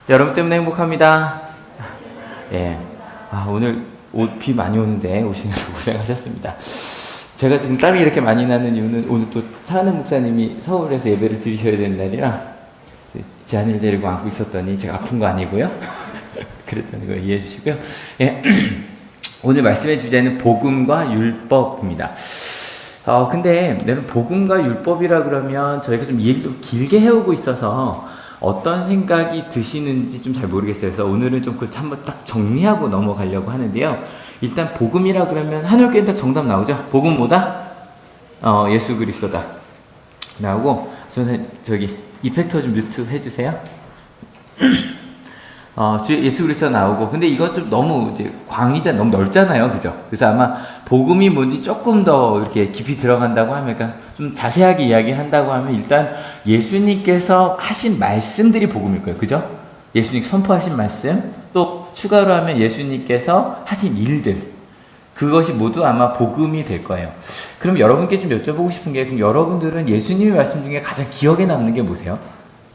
여러분 때문에 행복합니다. 예. 오늘 비 많이 오는데 오시느라 고생하셨습니다. 제가 지금 땀이 이렇게 많이 나는 이유는 오늘 또 차은우 목사님이 서울에서 예배를 드리셔야 되는 날이라 지한이를 데리고 안고 있었더니 제가 아픈 거 아니고요. 그랬다는 거 이해해 주시고요. 예. 오늘 말씀의 주제는 복음과 율법입니다. 근데 내가 복음과 율법이라 그러면 저희가 좀 얘기를 좀 길게 해오고 있어서 어떤 생각이 드시는지 좀 잘 모르겠어요. 그래서 오늘은 좀 그걸 한번 딱 정리하고 넘어가려고 하는데요. 일단 복음이라 그러면 한올교회는 딱 정답 나오죠. 복음 뭐다? 예수 그리스도다. 나오고 저는 저기 이펙터 좀 뮤트 해주세요. 주 예수 그리스도 나오고, 근데 이건 좀 너무 이제 너무 넓잖아요, 그죠? 그래서 아마 복음이 뭔지 조금 더 이렇게 깊이 들어간다고 하면, 그러니까 좀 자세하게 이야기한다고 하면 일단 예수님께서 하신 말씀들이 복음일 거예요, 그죠? 예수님 선포하신 말씀, 또 추가로 하면 예수님께서 하신 일들, 그것이 모두 아마 복음이 될 거예요. 그럼 여러분께 좀 여쭤보고 싶은 게, 그럼 여러분들은 예수님의 말씀 중에 가장 기억에 남는 게 뭐세요?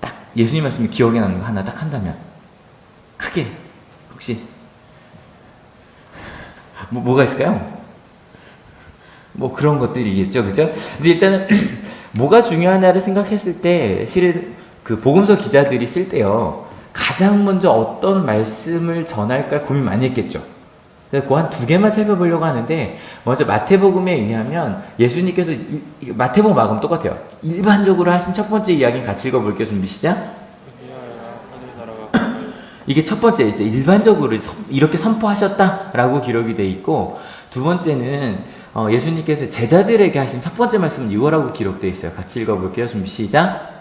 딱 예수님 말씀이 기억에 남는 거 하나 딱 한다면. 크게 혹시 뭐가 있을까요? 뭐 그런 것들이겠죠, 그죠? 근데 일단은 뭐가 중요하냐를 생각했을 때 실은 그 복음서 기자들이 쓸 때요 가장 먼저 어떤 말씀을 전할까 고민 많이 했겠죠. 그래서 그 한 두 개만 살펴보려고 하는데, 먼저 마태복음에 의하면 예수님께서 마태복음 마가음 똑같아요. 일반적으로 하신 첫 번째 이야기는 같이 읽어볼게요. 준비 시작. 이게 첫 번째, 이제 일반적으로 이렇게 선포하셨다라고 기록이 돼 있고, 두 번째는 예수님께서 제자들에게 하신 첫 번째 말씀은 이거라고 기록되어 있어요. 같이 읽어볼게요. 준비 시작.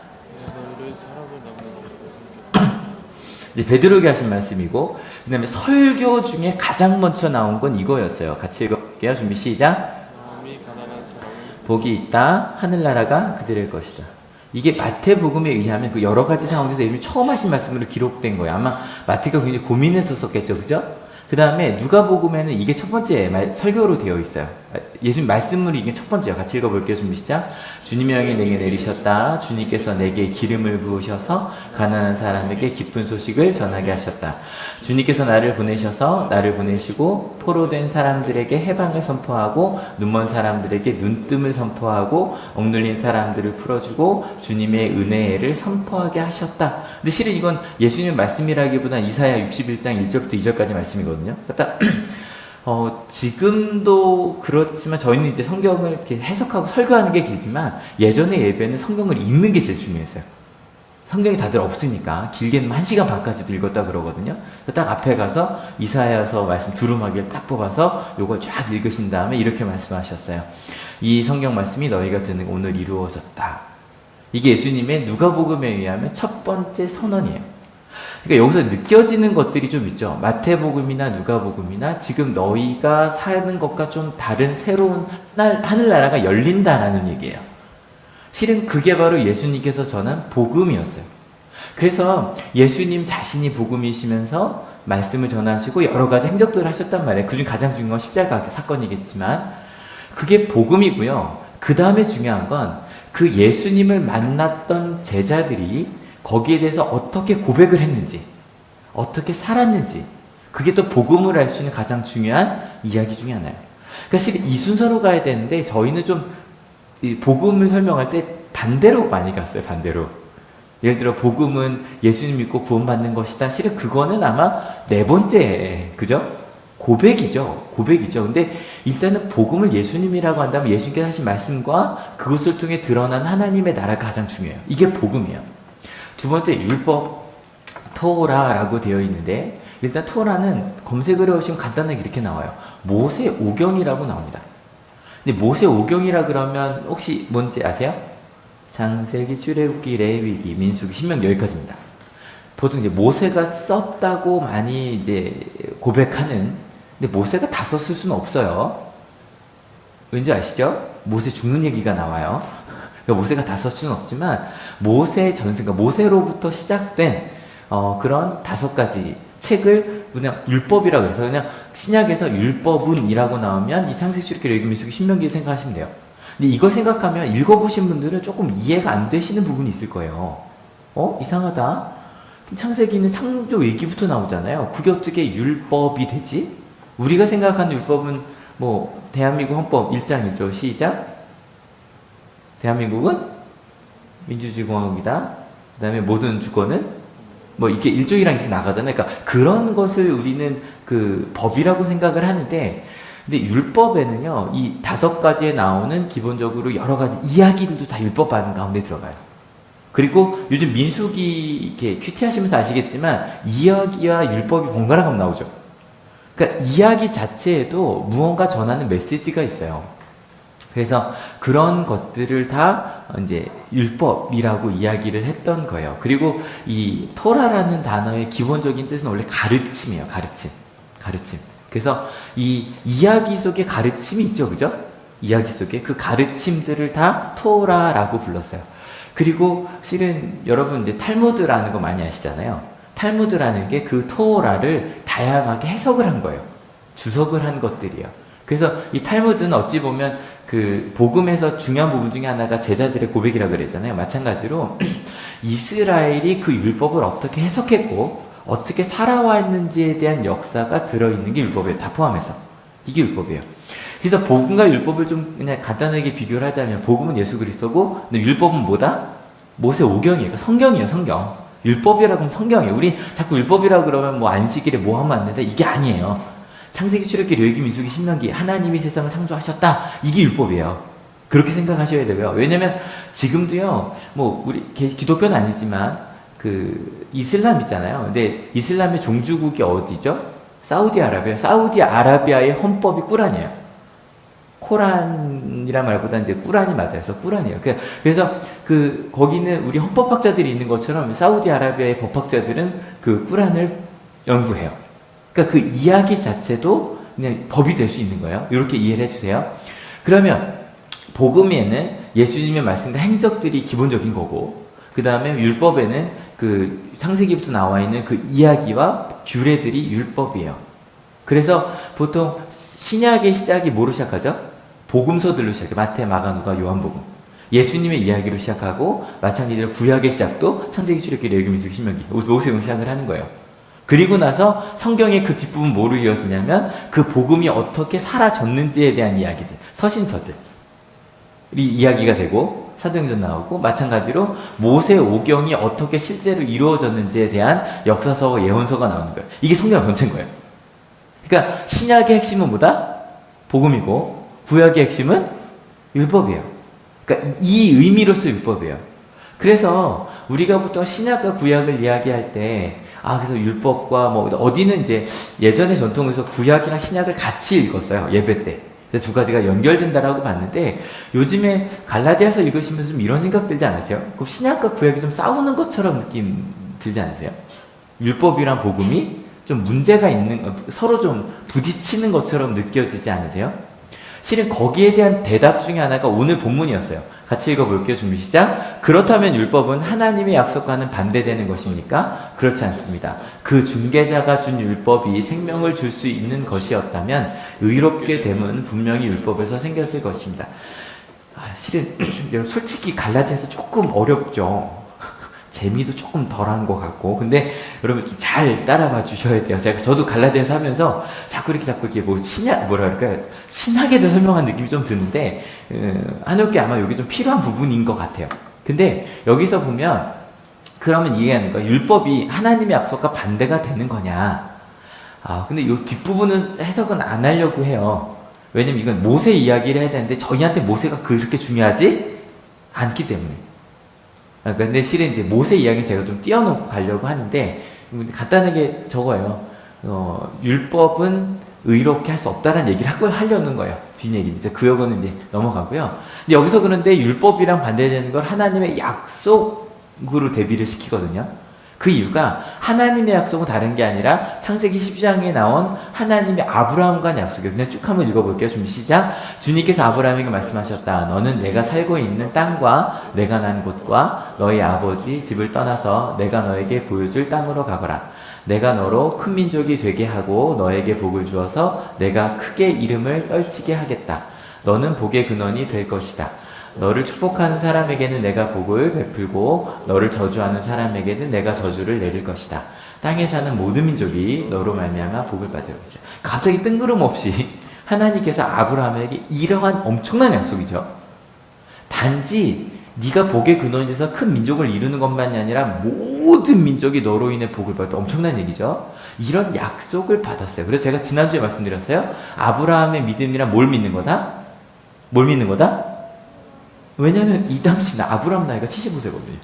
이제 베드로에게 하신 말씀이고, 그 다음에 설교 중에 가장 먼저 나온 건 이거였어요. 같이 읽어볼게요. 준비 시작. 복이 있다. 하늘나라가 그들의 것이다. 이게 마태복음에 의하면 그 여러 가지 상황에서 이미 처음 하신 말씀으로 기록된 거예요. 아마 마태가 굉장히 고민했었겠죠, 그죠? 그 다음에 누가복음에는 이게 첫 번째 설교로 되어 있어요. 예수님 말씀으로 이게 첫 번째요. 같이 읽어볼게요. 준비 시작. 주님의 영이 내게 내리셨다. 주님께서 내게 기름을 부으셔서 가난한 사람에게 기쁜 소식을 전하게 하셨다. 주님께서 나를 보내시고 포로된 사람들에게 해방을 선포하고 눈먼 사람들에게 눈뜸을 선포하고 억눌린 사람들을 풀어주고 주님의 은혜를 선포하게 하셨다. 근데 실은 이건 예수님의 말씀이라기보다 이사야 61장 1절부터 2절까지 말씀이거든요. 그러니까 지금도 그렇지만 저희는 이제 성경을 이렇게 해석하고 설교하는 게 길지만 예전의 예배는 성경을 읽는 게 제일 중요했어요. 성경이 다들 없으니까 길게는 1시간 반까지도 읽었다 그러거든요. 딱 앞에 가서 이사야서 말씀 두루마기를 딱 뽑아서 요걸 쫙 읽으신 다음에 이렇게 말씀하셨어요. 이 성경 말씀이 너희가 듣는 오늘 이루어졌다. 이게 예수님의 누가복음에 의하면 첫 번째 선언이에요. 그러니까 여기서 느껴지는 것들이 좀 있죠. 마태복음이나 누가복음이나 지금 너희가 사는 것과 좀 다른 새로운 하늘나라가 열린다라는 얘기예요. 실은 그게 바로 예수님께서 전한 복음이었어요. 그래서 예수님 자신이 복음이시면서 말씀을 전하시고 여러 가지 행적들을 하셨단 말이에요. 그중 가장 중요한 건 십자가 사건이겠지만 그게 복음이고요. 그 다음에 중요한 건 그 예수님을 만났던 제자들이 거기에 대해서 어떻게 고백을 했는지, 어떻게 살았는지, 그게 또 복음을 알 수 있는 가장 중요한 이야기 중에 하나예요. 그러니까 실은 이 순서로 가야 되는데 저희는 좀 이 복음을 설명할 때 반대로 많이 갔어요. 반대로. 예를 들어 복음은 예수님 믿고 구원받는 것이다. 실은 그거는 아마 네 번째, 그죠? 고백이죠. 근데 일단은 복음을 예수님이라고 한다면 예수님께서 하신 말씀과 그것을 통해 드러난 하나님의 나라가 가장 중요해요. 이게 복음이에요. 두 번째 율법, 토라라고 되어 있는데, 일단 토라는 검색을 해보시면 간단하게 이렇게 나와요. 모세 오경이라고 나옵니다. 근데 모세 오경이라 그러면 혹시 뭔지 아세요? 창세기, 출애굽기, 레위기, 민수기, 신명기 여기까지입니다. 보통 이제 모세가 썼다고 많이 이제 고백하는, 근데 모세가 다 썼을 수는 없어요. 왠지 아시죠? 모세 죽는 얘기가 나와요. 그러니까 모세가 다 썼을 수는 없지만 모세 전승, 그러니까 모세로부터 시작된 그런 5가지 책을 그냥 율법이라고 해서 그냥 신약에서 율법은이라고 나오면 이 창세기, 출애굽기, 레위기, 민수기, 신명기를 생각하시면 돼요. 근데 이걸 생각하면 읽어보신 분들은 조금 이해가 안 되시는 부분이 있을 거예요. 이상하다. 창세기는 창조 얘기부터 나오잖아요. 그게 어떻게 율법이 되지? 우리가 생각하는 율법은 뭐 대한민국 헌법 1장 1조 시작. 대한민국은 민주주의공화국이다. 그 다음에 모든 주권은 뭐 이렇게 1조1항 이렇게 나가잖아요. 그러니까 그런 것을 우리는 그 법이라고 생각을 하는데, 근데 율법에는요, 이 5가지에 나오는 기본적으로 여러 가지 이야기들도 다 율법 받은 가운데 들어가요. 그리고 요즘 민수기 이렇게 큐티 하시면서 아시겠지만 이야기와 율법이 번갈아 가면 나오죠. 그러니까 이야기 자체에도 무언가 전하는 메시지가 있어요. 그래서 그런 것들을 다 이제 율법이라고 이야기를 했던 거예요. 그리고 이 토라라는 단어의 기본적인 뜻은 원래 가르침이에요. 가르침. 그래서 이 이야기 속에 가르침이 있죠. 그죠? 이야기 속에 그 가르침들을 다 토라라고 불렀어요. 그리고 실은 여러분 이제 탈무드라는 거 많이 아시잖아요. 탈무드라는 게 그 토라를 다양하게 해석을 한 거예요. 주석을 한 것들이에요. 그래서 이 탈무드는 어찌 보면 그 복음에서 중요한 부분 중에 하나가 제자들의 고백이라고 그랬잖아요. 마찬가지로 이스라엘이 그 율법을 어떻게 해석했고 어떻게 살아왔는지에 대한 역사가 들어있는 게 율법이에요. 다 포함해서. 이게 율법이에요. 그래서 복음과 율법을 좀 그냥 간단하게 비교를 하자면 복음은 예수 그리스도고 근데 율법은 뭐다? 모세오경이에요. 그러니까 성경이에요. 성경. 율법이라고 하면 성경이에요. 우리 자꾸 율법이라고 그러면 뭐 안식일에 뭐 하면 안 된다. 이게 아니에요. 창세기, 출애굽기, 레위기, 민수기, 신명기 하나님이 세상을 창조하셨다. 이게 율법이에요. 그렇게 생각하셔야 되고요. 왜냐면 지금도요. 뭐 우리 기독교는 아니지만 그 이슬람 있잖아요. 근데 이슬람의 종주국이 어디죠? 사우디아라비아. 사우디아라비아의 헌법이 꾸란이에요. 코란이란 말보다 이제 꾸란이 맞아요. 그래서 꾸란이에요. 그래서 그 거기는 우리 헌법학자들이 있는 것처럼 사우디아라비아의 법학자들은 그 꾸란을 연구해요. 그러니까 그 이야기 자체도 그냥 법이 될 수 있는 거예요. 이렇게 이해를 해주세요. 그러면 복음에는 예수님의 말씀과 행적들이 기본적인 거고, 그 다음에 율법에는 그 창세기부터 나와 있는 그 이야기와 규례들이 율법이에요. 그래서 보통 신약의 시작이 뭐로 시작하죠? 복음서들로 시작해요. 마태, 마가, 누가, 요한복음. 예수님의 이야기로 시작하고 마찬가지로 구약의 시작도 창세기, 출애굽기, 레위기, 민수기, 신명기, 모세오경 시작을 하는 거예요. 그리고 나서 성경의 그 뒷부분 뭐로 이어지냐면 그 복음이 어떻게 사라졌는지에 대한 이야기들, 서신서들이 이야기가 되고 사도행전 나오고 마찬가지로 모세오경이 어떻게 실제로 이루어졌는지에 대한 역사서와 예언서가 나오는 거예요. 이게 성경 전체인 거예요. 그러니까 신약의 핵심은 뭐다? 복음이고 구약의 핵심은 율법이에요. 그러니까 이 의미로서 율법이에요. 그래서 우리가 보통 신약과 구약을 이야기할 때 그래서 율법과 뭐 어디는 이제 예전의 전통에서 구약이랑 신약을 같이 읽었어요. 예배 때. 그래서 두 가지가 연결된다라고 봤는데 요즘에 갈라디아서 읽으시면서 좀 이런 생각 들지 않으세요? 그럼 신약과 구약이 좀 싸우는 것처럼 느낌 들지 않으세요? 율법이랑 복음이 좀 문제가 있는, 서로 좀 부딪히는 것처럼 느껴지지 않으세요? 실은 거기에 대한 대답 중에 하나가 오늘 본문이었어요. 같이 읽어볼게요. 준비 시작. 그렇다면 율법은 하나님의 약속과는 반대되는 것입니까? 그렇지 않습니다. 그 중개자가 준 율법이 생명을 줄 수 있는 것이었다면 의롭게 됨은 분명히 율법에서 생겼을 것입니다. 실은 솔직히 갈라디아서 조금 어렵죠. 재미도 조금 덜한 것 같고, 근데 여러분 좀 잘 따라봐 주셔야 돼요. 저도 갈라디아서 하면서 자꾸 이렇게 뭐 신학에 대해 설명한 느낌이 좀 드는데, 한옥기 아마 여기 좀 필요한 부분인 것 같아요. 근데 여기서 보면, 그러면 이해하는 거야. 율법이 하나님의 약속과 반대가 되는 거냐. 근데 이 뒷부분은 해석은 안 하려고 해요. 왜냐면 이건 모세 이야기를 해야 되는데, 저희한테 모세가 그렇게 중요하지 않기 때문에. 근데 실은 이제 모세 이야기 제가 좀 띄워놓고 가려고 하는데 간단하게 적어요. 율법은 의롭게 할 수 없다는 얘기를 하려는 거예요. 뒷얘기. 이제 그 역은 이제 넘어가고요. 근데 여기서 그런데 율법이랑 반대되는 걸 하나님의 약속으로 대비를 시키거든요. 그 이유가 하나님의 약속은 다른 게 아니라 창세기 10장에 나온 하나님의 아브라함과 약속이에요. 그냥 쭉 한번 읽어볼게요. 준비 시작. 주님께서 아브라함에게 말씀하셨다. 너는 내가 살고 있는 땅과 내가 난 곳과 너희 아버지 집을 떠나서 내가 너에게 보여줄 땅으로 가거라. 내가 너로 큰 민족이 되게 하고 너에게 복을 주어서 내가 크게 이름을 떨치게 하겠다. 너는 복의 근원이 될 것이다. 너를 축복하는 사람에게는 내가 복을 베풀고 너를 저주하는 사람에게는 내가 저주를 내릴 것이다. 땅에 사는 모든 민족이 너로 말미암아 복을 받을 것이다. 갑자기 뜬구름없이 하나님께서 아브라함에게 이러한 엄청난 약속이죠. 단지 네가 복의 근원이 돼서 큰 민족을 이루는 것만이 아니라 모든 민족이 너로 인해 복을 받다. 엄청난 얘기죠. 이런 약속을 받았어요. 그래서 제가 지난주에 말씀드렸어요. 아브라함의 믿음이란 뭘 믿는 거다? 뭘 믿는 거다? 왜냐면 이 당시는 아브라함 나이가 75세거든요.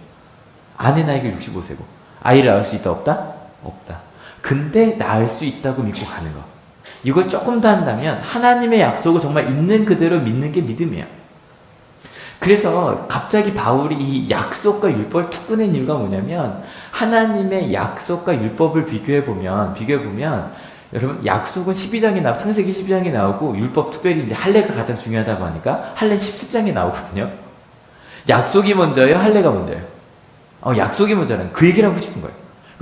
아내 나이가 65세고. 아이를 낳을 수 있다 없다? 없다. 근데 낳을 수 있다고 믿고 가는 거. 이걸 조금 더 한다면 하나님의 약속을 정말 있는 그대로 믿는 게 믿음이에요. 그래서 갑자기 바울이 이 약속과 율법을 툭 꺼낸 이유가 뭐냐면 하나님의 약속과 율법을 비교해보면 여러분 약속은 12장에 나오고 창세기 12장에 나오고 율법 특별히 이제 할례가 가장 중요하다고 하니까 할례 17장에 나오거든요. 약속이 먼저예요? 할례가 먼저예요? 약속이 먼저라는 그 얘기를 하고 싶은 거예요.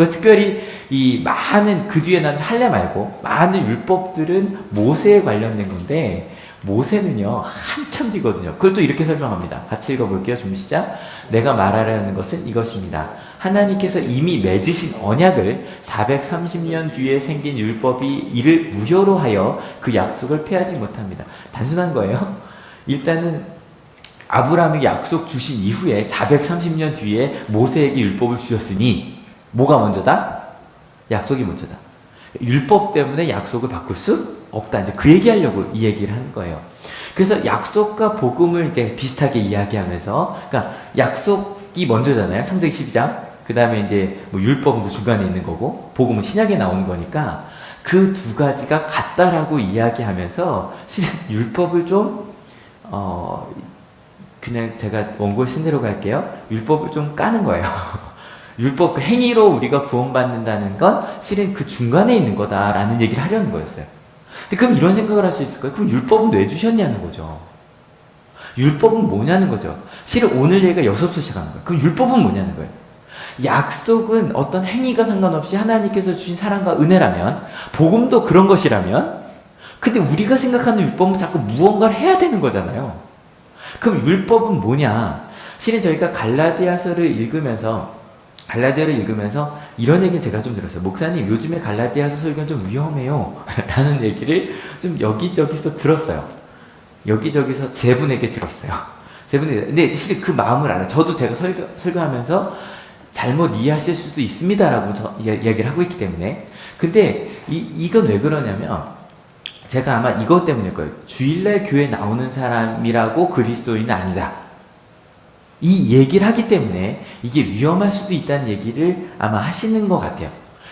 특별히 이 많은 그 뒤에 나온 할례 말고 많은 율법들은 모세에 관련된 건데 모세는요 한참 뒤거든요. 그걸 또 이렇게 설명합니다. 같이 읽어볼게요. 준비 시작. 내가 말하려는 것은 이것입니다. 하나님께서 이미 맺으신 언약을 430년 뒤에 생긴 율법이 이를 무효로 하여 그 약속을 폐하지 못합니다. 단순한 거예요. 일단은 아브라함에게 약속 주신 이후에 430년 뒤에 모세에게 율법을 주셨으니 뭐가 먼저다? 약속이 먼저다. 율법 때문에 약속을 바꿀 수 없다. 이제 그 얘기하려고 이 얘기를 하는 거예요. 그래서 약속과 복음을 이제 비슷하게 이야기하면서, 그러니까 약속이 먼저잖아요. 창세기 12장. 그 다음에 이제 뭐 율법은 그 중간에 있는 거고, 복음은 신약에 나오는 거니까 그 두 가지가 같다라고 이야기하면서 실은 율법을 좀 그냥 제가 원고에 쓴 대로 갈게요. 율법을 좀 까는 거예요. 율법 그 행위로 우리가 구원받는다는 건 실은 그 중간에 있는 거다라는 얘기를 하려는 거였어요. 근데 그럼 이런 생각을 할 수 있을까요? 그럼 율법은 왜 주셨냐는 거죠. 율법은 뭐냐는 거죠. 실은 오늘 얘기가 여기서부터 시작하는 거예요. 그럼 율법은 뭐냐는 거예요. 약속은 어떤 행위가 상관없이 하나님께서 주신 사랑과 은혜라면, 복음도 그런 것이라면, 근데 우리가 생각하는 율법은 자꾸 무언가를 해야 되는 거잖아요. 그럼 율법은 뭐냐? 실은 저희가 갈라디아서를 읽으면서 이런 얘기 제가 좀 들었어요. 목사님, 요즘에 갈라디아서 설교는 좀 위험해요. 라는 얘기를 좀 여기저기서 들었어요. 여기저기서 세 분에게 들었어요. 근데 실은 그 마음을 알아요. 저도 제가 설교하면서 잘못 이해하실 수도 있습니다라고 이야기를 하고 있기 때문에. 근데 이건 왜 그러냐면 제가 아마 이것 때문일 거예요. 주일날 교회 나오는 사람이라고 그리스도인은 아니다. 이 얘기를 하기 때문에 이게 위험할 수도 있다는 얘기를 아마 하시는 것 같아요.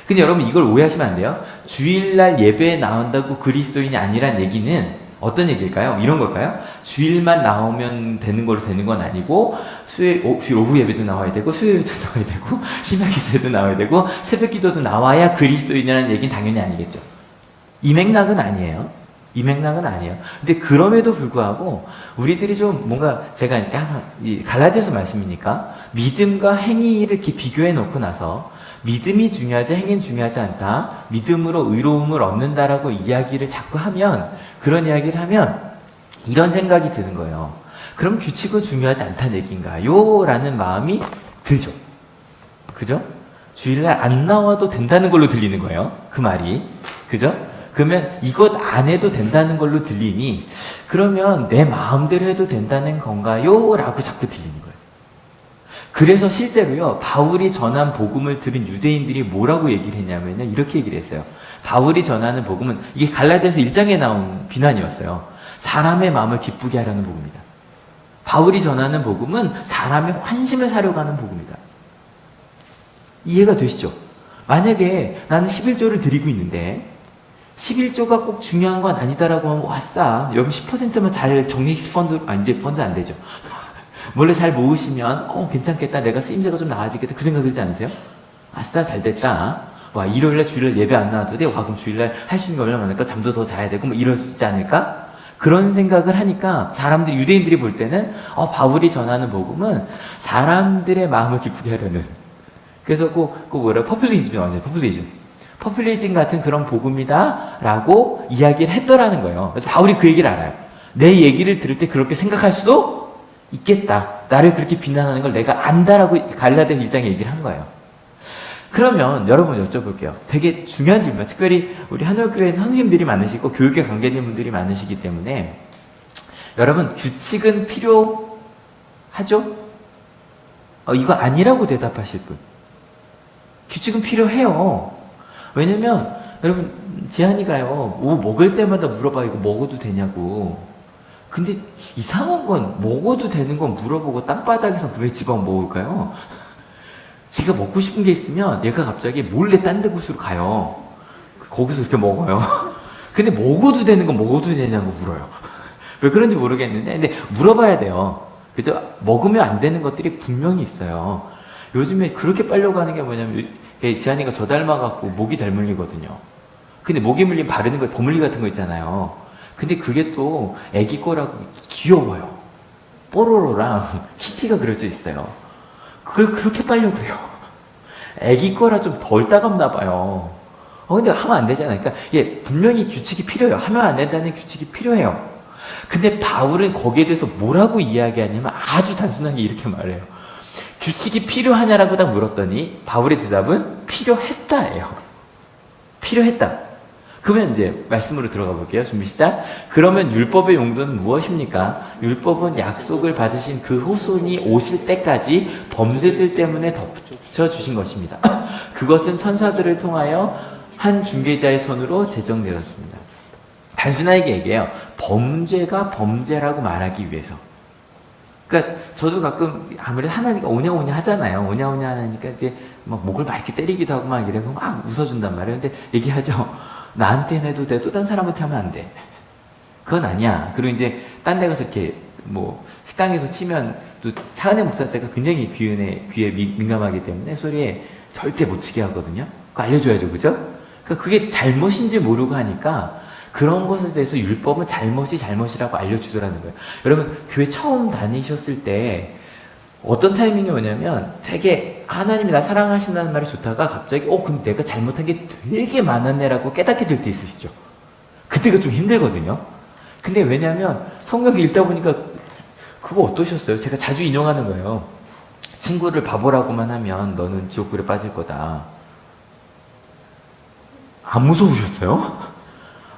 근데 여러분 이걸 오해하시면 안 돼요. 주일날 예배에 나온다고 그리스도인이 아니란 얘기는 어떤 얘기일까요? 이런 걸까요? 주일만 나오면 되는 걸로 되는 건 아니고 주일 오후 예배도 나와야 되고 수요 예배도 나와야 되고 심야 기도도 나와야 되고 새벽 기도도 나와야 그리스도인이라는 얘기는 당연히 아니겠죠. 이 맥락은 아니에요. 근데 그럼에도 불구하고 우리들이 좀 뭔가 제가 항상 이 갈라디아서 말씀이니까 믿음과 행위를 이렇게 비교해 놓고 나서 믿음이 중요하지 행위는 중요하지 않다. 믿음으로 의로움을 얻는다라고 이야기를 자꾸 하면 그런 이야기를 하면 이런 생각이 드는 거예요. 그럼 규칙은 중요하지 않다는 얘기인가요? 라는 마음이 들죠. 그죠? 주일날 안 나와도 된다는 걸로 들리는 거예요. 그 말이. 그죠? 그러면 이것 안 해도 된다는 걸로 들리니 그러면 내 마음대로 해도 된다는 건가요? 라고 자꾸 들리는 거예요. 그래서 실제로요, 바울이 전한 복음을 들은 유대인들이 뭐라고 얘기를 했냐면요, 이렇게 얘기를 했어요. 바울이 전하는 복음은 이게 갈라디아서 1장에 나온 비난이었어요. 사람의 마음을 기쁘게 하려는 복음이다. 바울이 전하는 복음은 사람의 환심을 사려고 하는 복음이다. 이해가 되시죠? 만약에 나는 11조를 드리고 있는데 11조가 꼭 중요한 건 아니다라고 하면 왔싸. 여러분 10%만 잘 적립식 펀드, 이제 펀드 안 되죠. 원래 잘 모으시면 괜찮겠다. 내가 쓰임새가 좀 나아지겠다. 그 생각 들지 않으세요? 아싸 잘 됐다. 와 일요일날 주일날 예배 안 나와도 돼. 와 그럼 주일날 할 수 있는 게 얼마나 많을까? 잠도 더 자야 되고 뭐 이럴 수 있지 않을까? 그런 생각을 하니까 사람들이 유대인들이 볼 때는 바울이 전하는 복음은 사람들의 마음을 기쁘게 하려는. 그래서 퍼퓰리즘이 완전 퍼퓰리즘 같은 그런 복음이다라고 이야기를 했더라는 거예요. 그래서 바울이 그 얘기를 알아요. 내 얘기를 들을 때 그렇게 생각할 수도 있겠다. 나를 그렇게 비난하는 걸 내가 안다라고 갈라디아 1장에 얘기를 한 거예요. 그러면 여러분 여쭤볼게요. 되게 중요한 질문. 특별히 우리 한올교회는 선생님들이 많으시고 교육에 관계된 분들이 많으시기 때문에 여러분 규칙은 필요하죠? 이거 아니라고 대답하실 분. 규칙은 필요해요. 왜냐면 여러분 지한이가요 뭐 먹을 때마다 물어봐 이거 먹어도 되냐고. 근데 이상한 건 먹어도 되는 건 물어보고 땅바닥에서 왜 지가 먹을까요? 지가 먹고 싶은 게 있으면 얘가 갑자기 몰래 딴 데 곳으로 가요. 거기서 이렇게 먹어요. 근데 먹어도 되는 건 먹어도 되냐고 물어요. 왜 그런지 모르겠는데 근데 물어봐야 돼요. 그죠? 먹으면 안 되는 것들이 분명히 있어요. 요즘에 그렇게 빨려고 하는 게 뭐냐면 지한이가 저 닮아갖고 목이 잘 물리거든요. 근데 목이 물린 바르는 거 버물리 같은 거 있잖아요. 근데 그게 또 애기 거라고 귀여워요. 뽀로로랑 키티가 그려져 있어요. 그걸 그렇게 빨려 그래요. 애기 거라 좀 덜 따갑나 봐요. 근데 하면 안 되잖아요. 그러니까 분명히 규칙이 필요해요. 하면 안 된다는 규칙이 필요해요. 근데 바울은 거기에 대해서 뭐라고 이야기하냐면 아주 단순하게 이렇게 말해요. 규칙이 필요하냐라고 딱 물었더니 바울의 대답은 필요했다예요. 필요했다. 그러면 이제 말씀으로 들어가 볼게요. 준비 시작. 그러면 율법의 용도는 무엇입니까? 율법은 약속을 받으신 그 후손이 오실 때까지 범죄들 때문에 덮쳐주신 것입니다. 그것은 천사들을 통하여 한 중개자의 손으로 제정되었습니다. 단순하게 얘기해요. 범죄가 범죄라고 말하기 위해서. 그러니까 저도 가끔 아무래도 하나니까 오냐오냐 하잖아요. 오냐오냐 하니까 이제 막 목을 막 이렇게 때리기도 하고 막 이래서 막 웃어준단 말이에요. 근데 얘기하죠. 나한테는 해도 돼. 또 딴 사람한테 하면 안 돼. 그건 아니야. 그리고 이제 딴 데 가서 이렇게 뭐 식당에서 치면 또 차은혜 목사자가 굉장히 귀에 민감하기 때문에 소리에 절대 못 치게 하거든요. 그거 알려줘야죠. 그죠? 그러니까 그게 잘못인지 모르고 하니까 그런 것에 대해서 율법은 잘못이라고 알려주더라는 거예요. 여러분 교회 처음 다니셨을 때 어떤 타이밍이 오냐면 되게 하나님이 나 사랑하신다는 말이 좋다가 갑자기 그럼 내가 잘못한 게 되게 많았네라고 깨닫게 될 때 있으시죠. 그때가 좀 힘들거든요. 근데 왜냐면 성경 읽다 보니까 그거 어떠셨어요? 제가 자주 인용하는 거예요. 친구를 바보라고만 하면 너는 지옥불에 빠질 거다. 안 무서우셨어요?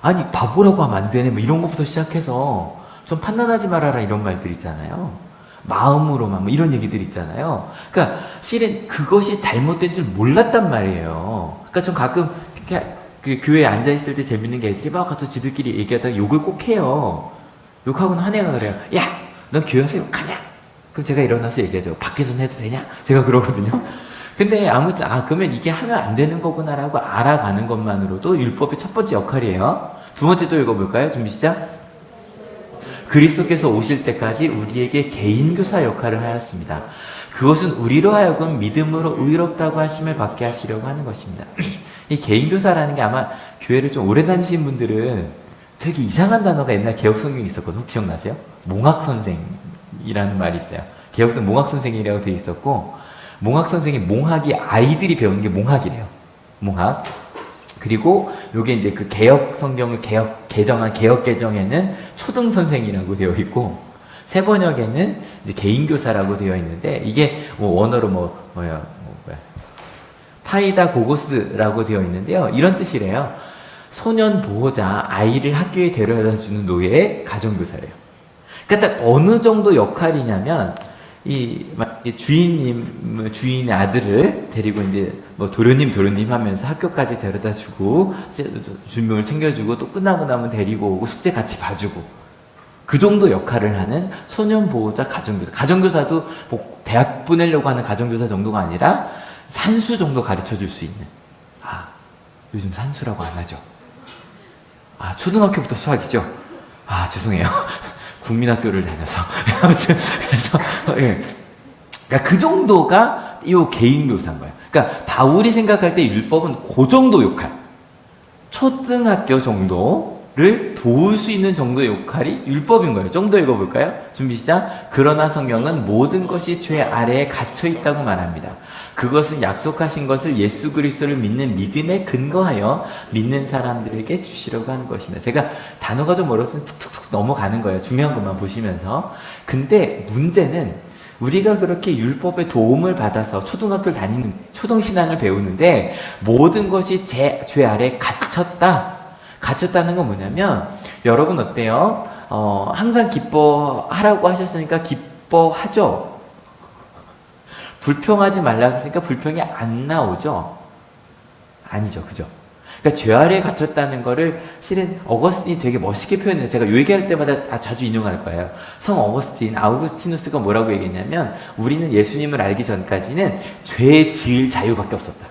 아니 바보라고 하면 안 되네 뭐 이런 것부터 시작해서 좀 판단하지 말아라 이런 말들 있잖아요. 마음으로만 뭐 이런 얘기들 있잖아요. 그러니까 실은 그것이 잘못된 줄 몰랐단 말이에요. 그러니까 전 가끔 그 교회에 앉아있을 때 재밌는 게 애들이 막 가서 지들끼리 얘기하다가 욕을 꼭 해요. 욕하고는 한 애가 그래요. 야, 넌 교회 와서 욕하냐? 그럼 제가 일어나서 얘기하죠. 밖에서는 해도 되냐? 제가 그러거든요. 근데 아무튼 그러면 이게 하면 안 되는 거구나라고 알아가는 것만으로도 율법의 첫 번째 역할이에요. 두 번째 또 읽어볼까요? 준비 시작. 그리스도께서 오실 때까지 우리에게 개인교사 역할을 하였습니다. 그것은 우리로 하여금 믿음으로 의롭다고 하심을 받게 하시려고 하는 것입니다. 이 개인교사라는 게 아마 교회를 좀 오래 다니신 분들은 되게 이상한 단어가 옛날 개혁성경에 있었거든요. 혹시 기억나세요? 몽학선생이라는 말이 있어요. 개혁성 몽학선생이라고 되어 있었고 몽학선생이 몽학이 아이들이 배우는 게 몽학이래요. 몽학. 그리고 요게 이제 그 개혁 성경을 개정한 개혁 개정에는 초등 선생이라고 되어 있고 새 번역에는 이제 개인 교사라고 되어 있는데 이게 뭐 원어로 파이다 고고스라고 되어 있는데요. 이런 뜻이래요. 소년 보호자, 아이를 학교에 데려다 주는 노예의 가정 교사래요. 그러니까 딱 어느 정도 역할이냐면 이 주인의 아들을 데리고 이제 뭐 도련님 하면서 학교까지 데려다 주고 준비물 챙겨주고 또 끝나고 나면 데리고 오고 숙제 같이 봐주고 그 정도 역할을 하는 소년 보호자 가정교사. 가정교사도 뭐 대학 보내려고 하는 가정교사 정도가 아니라 산수 정도 가르쳐 줄 수 있는. 요즘 산수라고 안 하죠. 초등학교부터 수학이죠. 죄송해요. 국민학교를 다녀서 아무튼 그래서 그러니까 그 정도가 이 개인 교사인 거예요. 그러니까 바울이 생각할 때 율법은 그 정도 역할, 초등학교 정도 를 도울 수 있는 정도의 역할이 율법인 거예요. 좀 더 읽어볼까요? 준비 시작. 그러나 성경은 모든 것이 죄 아래에 갇혀 있다고 말합니다. 그것은 약속하신 것을 예수 그리스도를 믿는 믿음에 근거하여 믿는 사람들에게 주시려고 하는 것입니다. 제가 단어가 좀 어려서 툭툭툭 넘어가는 거예요. 중요한 것만 보시면서. 근데 문제는 우리가 그렇게 율법의 도움을 받아서 초등학교를 다니는, 초등신앙을 배우는데 모든 것이 죄 아래에 갇혔다는 건 뭐냐면, 여러분 어때요? 항상 기뻐하라고 하셨으니까 기뻐하죠? 불평하지 말라고 했으니까 불평이 안 나오죠? 아니죠, 그죠? 그러니까 죄 아래에 갇혔다는 거를 실은 어거스틴이 되게 멋있게 표현해요. 제가 요 얘기할 때마다 자주 인용할 거예요. 성 어거스틴, 아우구스티누스가 뭐라고 얘기했냐면, 우리는 예수님을 알기 전까지는 죄 지을 자유밖에 없었다.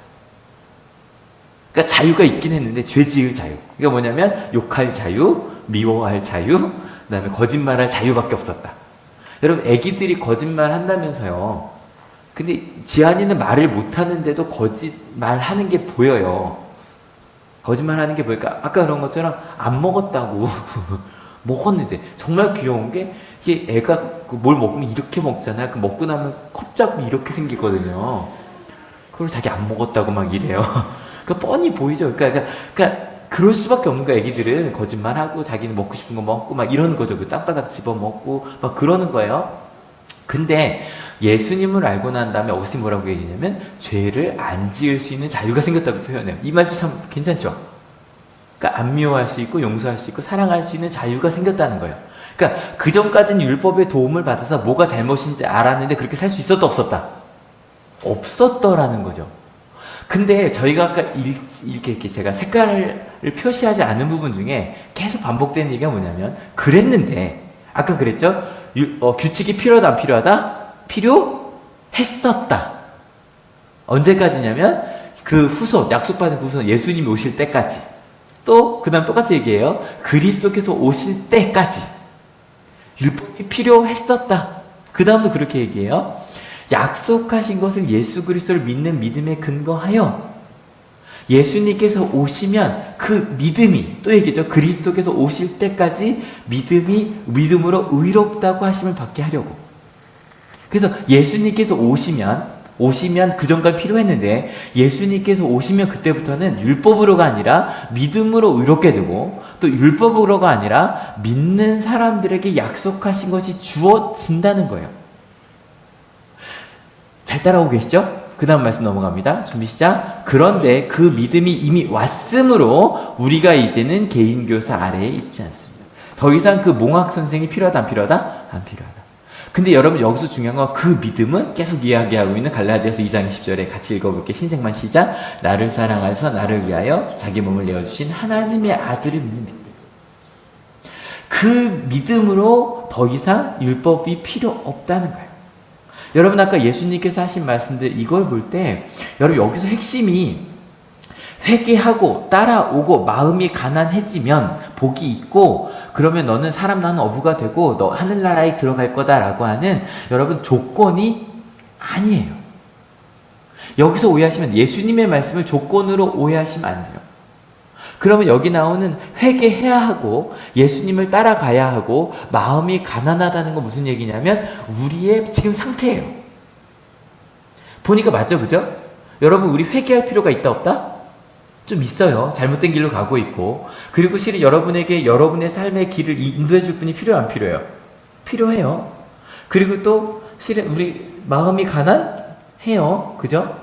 그러니까 자유가 있긴 했는데 죄 지을 자유. 그러니까 뭐냐면 욕할 자유, 미워할 자유, 그 다음에 거짓말할 자유밖에 없었다. 여러분 애기들이 거짓말 한다면서요. 근데 지한이는 말을 못하는데도 거짓말하는 게 보여요. 거짓말하는 게 보니까 아까 그런 것처럼 안 먹었다고 먹었는데 정말 귀여운 게 이게 애가 뭘 먹으면 이렇게 먹잖아요. 그 먹고 나면 컵 잡고 이렇게 생기거든요. 그걸 자기 안 먹었다고 막 이래요. 그러니까 뻔히 보이죠. 그러니까 그럴 수밖에 없는 거야. 애기들은 거짓말하고 자기는 먹고 싶은 거 먹고 막 이러는 거죠. 그 땅바닥 집어 먹고 막 그러는 거예요. 근데 예수님을 알고 난 다음에 어거스틴 뭐라고 얘기냐면 죄를 안 지을 수 있는 자유가 생겼다고 표현해요. 이 말도 참 괜찮죠? 그러니까 안 미워할 수 있고 용서할 수 있고 사랑할 수 있는 자유가 생겼다는 거예요. 그러니까 그 전까지는 율법의 도움을 받아서 뭐가 잘못인지 알았는데 그렇게 살 수 있었다 없었다? 없었더라는 거죠. 근데 저희가 아까 이렇게 제가 색깔을 표시하지 않은 부분 중에 계속 반복되는 얘기가 뭐냐면, 그랬는데 아까 그랬죠? 규칙이 필요하다 안 필요하다? 필요했었다. 언제까지냐면 그 후손, 약속받은 후손 예수님이 오실 때까지. 또 그 다음 똑같이 얘기해요. 그리스도께서 오실 때까지 율법이 필요했었다. 그 다음도 그렇게 얘기해요. 약속하신 것을 예수 그리스도를 믿는 믿음에 근거하여 예수님께서 오시면 그 믿음이, 또 얘기죠. 그리스도께서 오실 때까지 믿음으로 의롭다고 하심을 받게 하려고. 그래서 예수님께서 오시면 그 전까지 필요했는데 예수님께서 오시면 그때부터는 율법으로가 아니라 믿음으로 의롭게 되고, 또 율법으로가 아니라 믿는 사람들에게 약속하신 것이 주어진다는 거예요. 잘 따라오고 계시죠? 그 다음 말씀 넘어갑니다. 준비 시작. 그런데 그 믿음이 이미 왔으므로 우리가 이제는 개인교사 아래에 있지 않습니다. 더 이상 그 몽학 선생이 필요하다 안 필요하다? 안 필요하다. 근데 여러분 여기서 중요한 건 그 믿음은 계속 이야기하고 있는 갈라디아서 2장 20절에 같이 읽어볼게요. 신생만 시작. 나를 사랑하셔서 나를 위하여 자기 몸을 내어주신 하나님의 아들을 믿는 믿음. 그 믿음으로 더 이상 율법이 필요 없다는 거예요. 여러분 아까 예수님께서 하신 말씀들 이걸 볼 때 여러분 여기서 핵심이 회개하고 따라오고 마음이 가난해지면 복이 있고, 그러면 너는 사람 낳는 어부가 되고 너 하늘나라에 들어갈 거다라고 하는 여러분 조건이 아니에요. 여기서 오해하시면 예수님의 말씀을 조건으로 오해하시면 안 돼요. 그러면 여기 나오는 회개해야 하고 예수님을 따라가야 하고 마음이 가난하다는 건 무슨 얘기냐면 우리의 지금 상태예요. 보니까 맞죠, 그죠? 여러분 우리 회개할 필요가 있다 없다? 좀 있어요. 잘못된 길로 가고 있고. 그리고 실은 여러분에게 여러분의 삶의 길을 인도해 줄 분이 필요해요, 안 필요해요? 필요해요. 그리고 또 실은 우리 마음이 가난해요. 그죠?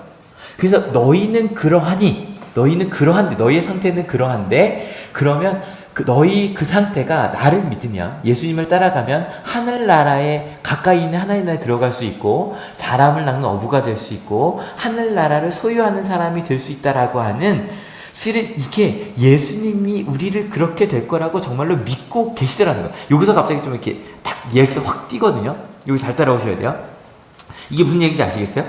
그래서 너희는 그러한데 너희의 상태는 그러한데, 그러면 너희 그 상태가 나를 믿으면, 예수님을 따라가면 하늘나라에 가까이 있는 하나님 나라에 들어갈 수 있고 사람을 낳는 어부가 될 수 있고 하늘나라를 소유하는 사람이 될 수 있다라고 하는, 실은 이게 예수님이 우리를 그렇게 될 거라고 정말로 믿고 계시더라는 거예요. 여기서 갑자기 좀 이렇게 딱 얘기가 확 뛰거든요. 여기 잘 따라오셔야 돼요. 이게 무슨 얘기인지 아시겠어요?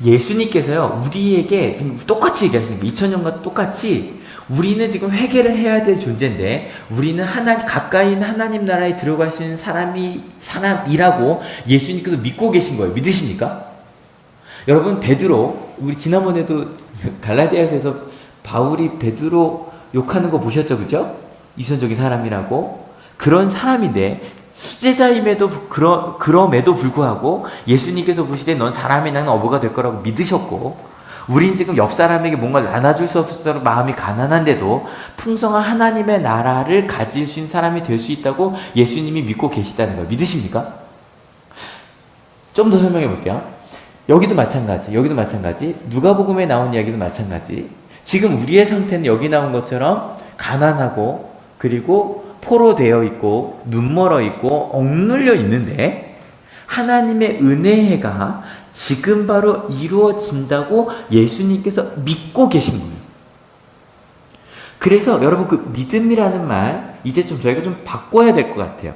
예수님께서요 우리에게 지금 똑같이 얘기하시는 거예요. 2000년과 똑같이 우리는 지금 회개를 해야 될 존재인데 우리는 가까이 있는 하나님 나라에 들어갈 수 있는 사람이라고 예수님께서 믿고 계신 거예요. 믿으십니까? 여러분 베드로, 우리 지난번에도 갈라디아서에서 바울이 베드로 욕하는 거 보셨죠, 그죠? 유선적인 사람이라고. 그런 사람인데 수제자임에도 그럼에도 불구하고 예수님께서 보시되 넌 사람이 나는 어부가 될 거라고 믿으셨고, 우린 지금 옆 사람에게 뭔가를 나눠줄 수 없어서 마음이 가난한데도 풍성한 하나님의 나라를 가질 수 있는 사람이 될 수 있다고 예수님이 믿고 계시다는 걸 믿으십니까? 좀 더 설명해 볼게요. 여기도 마찬가지, 여기도 마찬가지, 누가복음에 나온 이야기도 마찬가지. 지금 우리의 상태는 여기 나온 것처럼 가난하고, 그리고 포로되어 있고, 눈멀어 있고, 억눌려 있는데 하나님의 은혜가 지금 바로 이루어진다고 예수님께서 믿고 계신 거예요. 그래서 여러분, 그 믿음이라는 말 이제 좀 저희가 좀 바꿔야 될 것 같아요.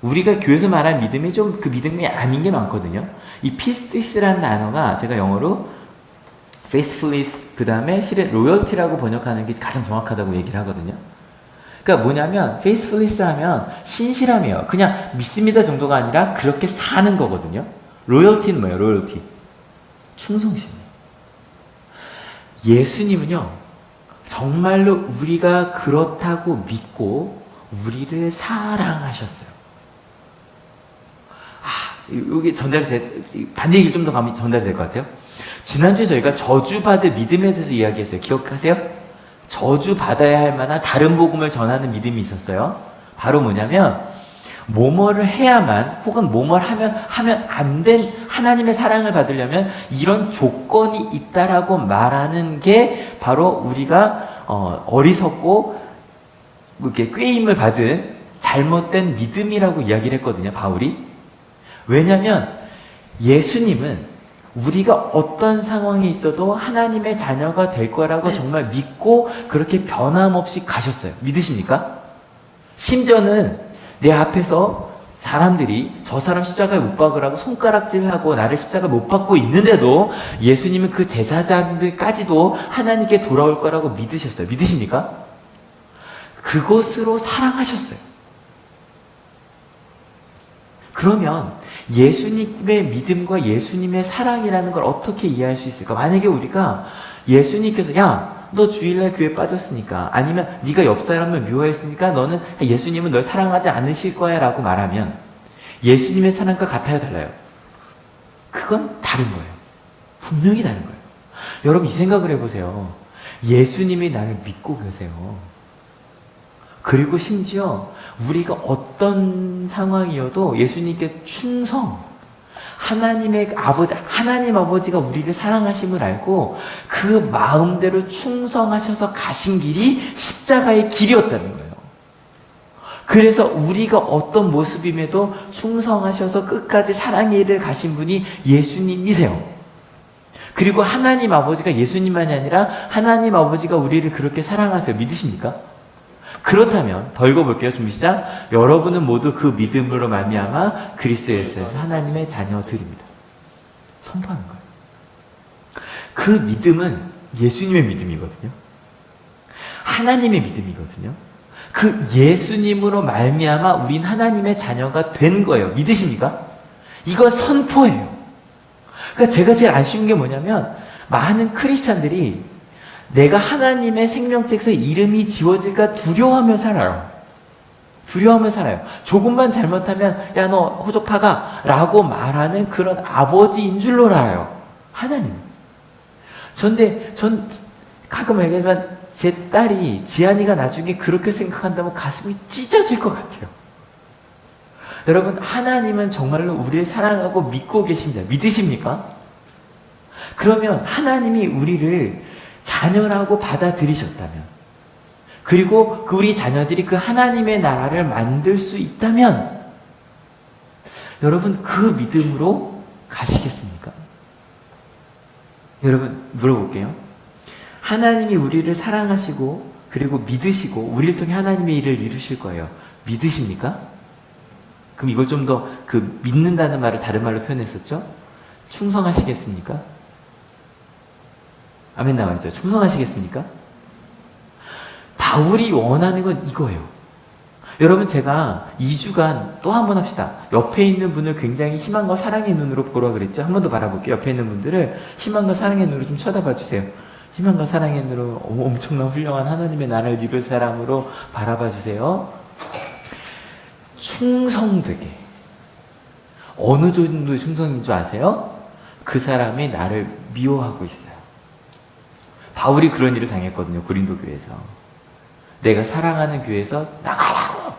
우리가 교회에서 말하는 믿음이 좀 그 믿음이 아닌 게 많거든요. 이 피스티스라는 단어가 제가 영어로 faithfulness, 그 다음에 실은 로열티라고 번역하는 게 가장 정확하다고 얘기를 하거든요. 그러니까 뭐냐면 faithfulness 하면 신실함이에요. 그냥 믿습니다 정도가 아니라 그렇게 사는 거거든요. 로열티는 뭐예요? 로열티, 충성심이에요. 예수님은요, 정말로 우리가 그렇다고 믿고 우리를 사랑하셨어요. 여기 반대 얘기를 좀 더 가면 전달이 될 것 같아요. 지난주에 저희가 저주받을 믿음에 대해서 이야기했어요. 기억하세요? 저주받아야 할 만한 다른 복음을 전하는 믿음이 있었어요. 바로 뭐냐면, 뭐뭐를 해야만, 혹은 뭐뭐를 하면 안 된 하나님의 사랑을 받으려면 이런 조건이 있다라고 말하는 게 바로 우리가 어리석고 이렇게 꾀임을 받은 잘못된 믿음이라고 이야기를 했거든요, 바울이. 왜냐면 예수님은 우리가 어떤 상황에 있어도 하나님의 자녀가 될 거라고 정말 믿고 그렇게 변함없이 가셨어요. 믿으십니까? 심지어는 내 앞에서 사람들이 저 사람 십자가에 못 박으라고 손가락질하고 나를 십자가에 못 박고 있는데도 예수님은 그 제사장들까지도 하나님께 돌아올 거라고 믿으셨어요. 믿으십니까? 그것으로 사랑하셨어요. 그러면 예수님의 믿음과 예수님의 사랑이라는 걸 어떻게 이해할 수 있을까? 만약에 우리가 예수님께서 야, 너 주일날 교회 빠졌으니까, 아니면 네가 옆 사람을 미워했으니까 너는 예수님은 널 사랑하지 않으실 거야 라고 말하면 예수님의 사랑과 같아요, 달라요? 그건 다른 거예요. 분명히 다른 거예요. 여러분, 이 생각을 해보세요. 예수님이 나를 믿고 계세요. 그리고 심지어 우리가 어떤 상황이어도 예수님께 충성, 하나님 아버지가 우리를 사랑하심을 알고 그 마음대로 충성하셔서 가신 길이 십자가의 길이었다는 거예요. 그래서 우리가 어떤 모습임에도 충성하셔서 끝까지 사랑의 일을 가신 분이 예수님이세요. 그리고 하나님 아버지가 예수님만이 아니라 하나님 아버지가 우리를 그렇게 사랑하세요. 믿으십니까? 그렇다면 더 읽어볼게요. 준비 시작. 여러분은 모두 그 믿음으로 말미암아 그리스도 예수에서 하나님의 자녀들입니다. 선포하는 거예요. 그 믿음은 예수님의 믿음이거든요. 하나님의 믿음이거든요. 그 예수님으로 말미암아 우린 하나님의 자녀가 된 거예요. 믿으십니까? 이거 선포예요. 그러니까 제가 제일 아쉬운 게 뭐냐면, 많은 크리스찬들이 내가 하나님의 생명책에서 이름이 지워질까 두려워하며 살아요. 두려워하며 살아요. 조금만 잘못하면 야, 너 호적파가 라고 말하는 그런 아버지인 줄로 알아요. 하나님. 전 가끔 얘기하지만 제 딸이, 지안이가 나중에 그렇게 생각한다면 가슴이 찢어질 것 같아요. 여러분, 하나님은 정말로 우리를 사랑하고 믿고 계십니다. 믿으십니까? 그러면 하나님이 우리를 자녀라고 받아들이셨다면, 그리고 우리 자녀들이 그 하나님의 나라를 만들 수 있다면, 여러분 그 믿음으로 가시겠습니까? 여러분 물어볼게요. 하나님이 우리를 사랑하시고 그리고 믿으시고 우리를 통해 하나님의 일을 이루실 거예요. 믿으십니까? 그럼 이걸 좀 더 믿는다는 말을 다른 말로 표현했었죠? 충성하시겠습니까? 아멘 나와있죠. 충성하시겠습니까? 바울이 원하는 건 이거예요. 여러분, 제가 2주간 또 한 번 합시다. 옆에 있는 분을 굉장히 희망과 사랑의 눈으로 보라 그랬죠? 한 번 더 바라볼게요. 옆에 있는 분들을 희망과 사랑의 눈으로 좀 쳐다봐 주세요. 희망과 사랑의 눈으로 엄청난 훌륭한 하나님의 나라를 이룰 사람으로 바라봐 주세요. 충성되게. 어느 정도의 충성인 줄 아세요? 그 사람이 나를 미워하고 있어요. 바울이 그런 일을 당했거든요. 고린도 교회에서. 내가 사랑하는 교회에서 나가라고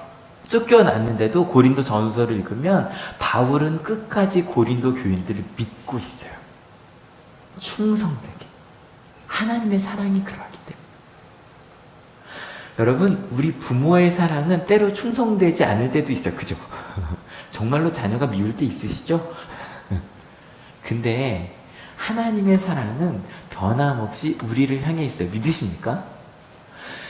쫓겨났는데도 고린도 전서를 읽으면 바울은 끝까지 고린도 교인들을 믿고 있어요. 충성되게. 하나님의 사랑이 그러하기 때문에. 여러분, 우리 부모의 사랑은 때로 충성되지 않을 때도 있어요. 그죠? 정말로 자녀가 미울 때 있으시죠? 근데 하나님의 사랑은 변함없이 우리를 향해 있어요. 믿으십니까?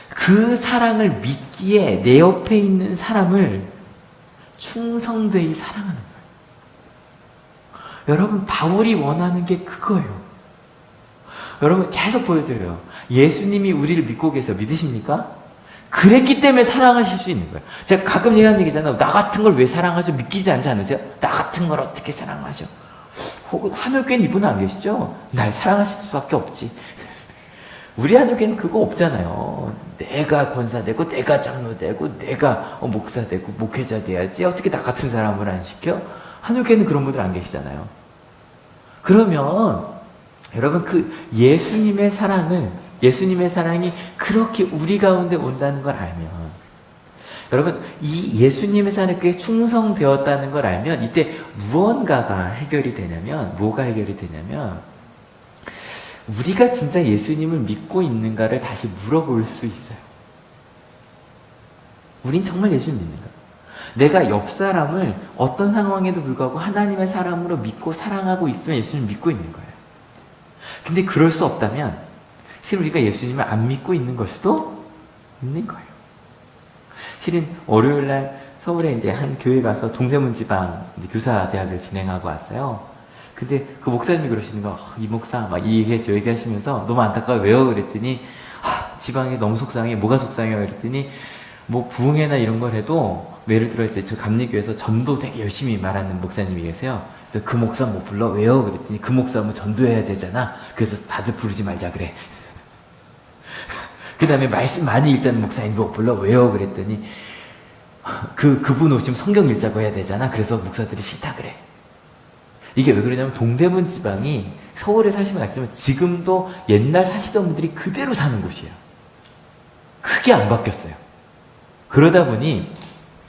그 사랑을 믿기에 내 옆에 있는 사람을 충성되이 사랑하는 거예요. 여러분, 바울이 원하는 게 그거예요. 여러분, 계속 보여드려요. 예수님이 우리를 믿고 계세요. 믿으십니까? 그랬기 때문에 사랑하실 수 있는 거예요. 제가 가끔 얘기하는 얘기잖아요. 나 같은 걸 왜 사랑하죠? 믿기지 않지 않으세요? 나 같은 걸 어떻게 사랑하죠? 혹은 하늘교회는 이분 안 계시죠? 날 사랑하실 수밖에 없지. 우리 하늘교회는 그거 없잖아요. 내가 권사되고 내가 장로되고 내가 목사되고 목회자 돼야지 어떻게 나 같은 사람을 안 시켜? 하늘교회는 그런 분들 안 계시잖아요. 그러면 여러분, 그 예수님의 사랑이 그렇게 우리 가운데 온다는 걸 알면, 여러분, 이 예수님의 사랑에 충성되었다는 걸 알면 이때 무언가가 해결이 되냐면, 뭐가 해결이 되냐면, 우리가 진짜 예수님을 믿고 있는가를 다시 물어볼 수 있어요. 우린 정말 예수님 믿는가? 내가 옆 사람을 어떤 상황에도 불구하고 하나님의 사람으로 믿고 사랑하고 있으면 예수님을 믿고 있는 거예요. 근데 그럴 수 없다면 실은 우리가 예수님을 안 믿고 있는 걸 수도 있는 거예요. 실은 월요일날 서울에 이제 한 교회 가서 동대문 지방 교사 대학을 진행하고 왔어요. 근데 그 목사님이 그러시는 거, 이 목사 막 이 얘기 저 얘기하시면서 너무 안타까워. 왜요? 그랬더니 지방에 너무 속상해. 뭐가 속상해요? 그랬더니 뭐 부흥회나 이런 걸 해도 예를 들어 이제 저 감리교에서 전도 되게 열심히 말하는 목사님이 계세요. 그래서 그 목사 뭐 불러? 왜요? 그랬더니 그 목사 뭐 전도해야 되잖아. 그래서 다들 부르지 말자 그래. 그 다음에 말씀 많이 읽자는 목사님 뭐 불러? 왜요? 그랬더니 그분 오시면 성경 읽자고 해야 되잖아. 그래서 목사들이 싫다 그래. 이게 왜 그러냐면 동대문 지방이 서울에 사시면 알지만 지금도 옛날 사시던 분들이 그대로 사는 곳이에요. 크게 안 바뀌었어요. 그러다 보니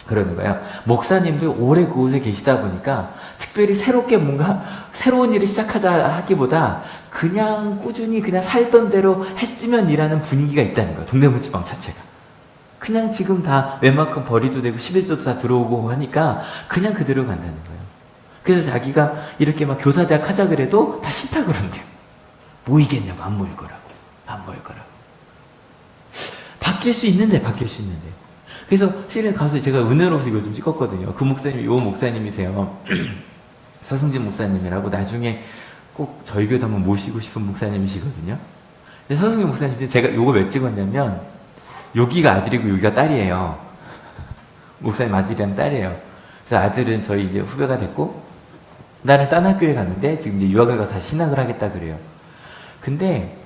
그러는 거예요. 목사님도 오래 그곳에 계시다 보니까 특별히 새롭게 뭔가 새로운 일을 시작하자 하기보다 그냥 꾸준히 그냥 살던 대로 했으면 이라는 분위기가 있다는 거예요. 동대문 지방 자체가. 그냥 지금 다 웬만큼 벌이도 되고 11조도 다 들어오고 하니까 그냥 그대로 간다는 거예요. 그래서 자기가 이렇게 막 교사대학 하자 그래도 다 싫다 그런대요. 모이겠냐고. 안 모일 거라고. 안 모일 거라고. 바뀔 수 있는데. 그래서 실은 가서 제가 은혜로워서 이걸 좀 찍었거든요. 그 목사님이 요 목사님이세요. 서승진 목사님이라고 나중에 꼭 저희 교회도 한번 모시고 싶은 목사님이시거든요. 근데 서승진 목사님이 제가 요거 왜 찍었냐면 여기가 아들이고 여기가 딸이에요. 목사님 아들이랑 딸이에요. 그래서 아들은 저희 이제 후배가 됐고 나는 딴 학교에 갔는데 지금 이제 유학을 가서 다시 신학을 하겠다 그래요. 근데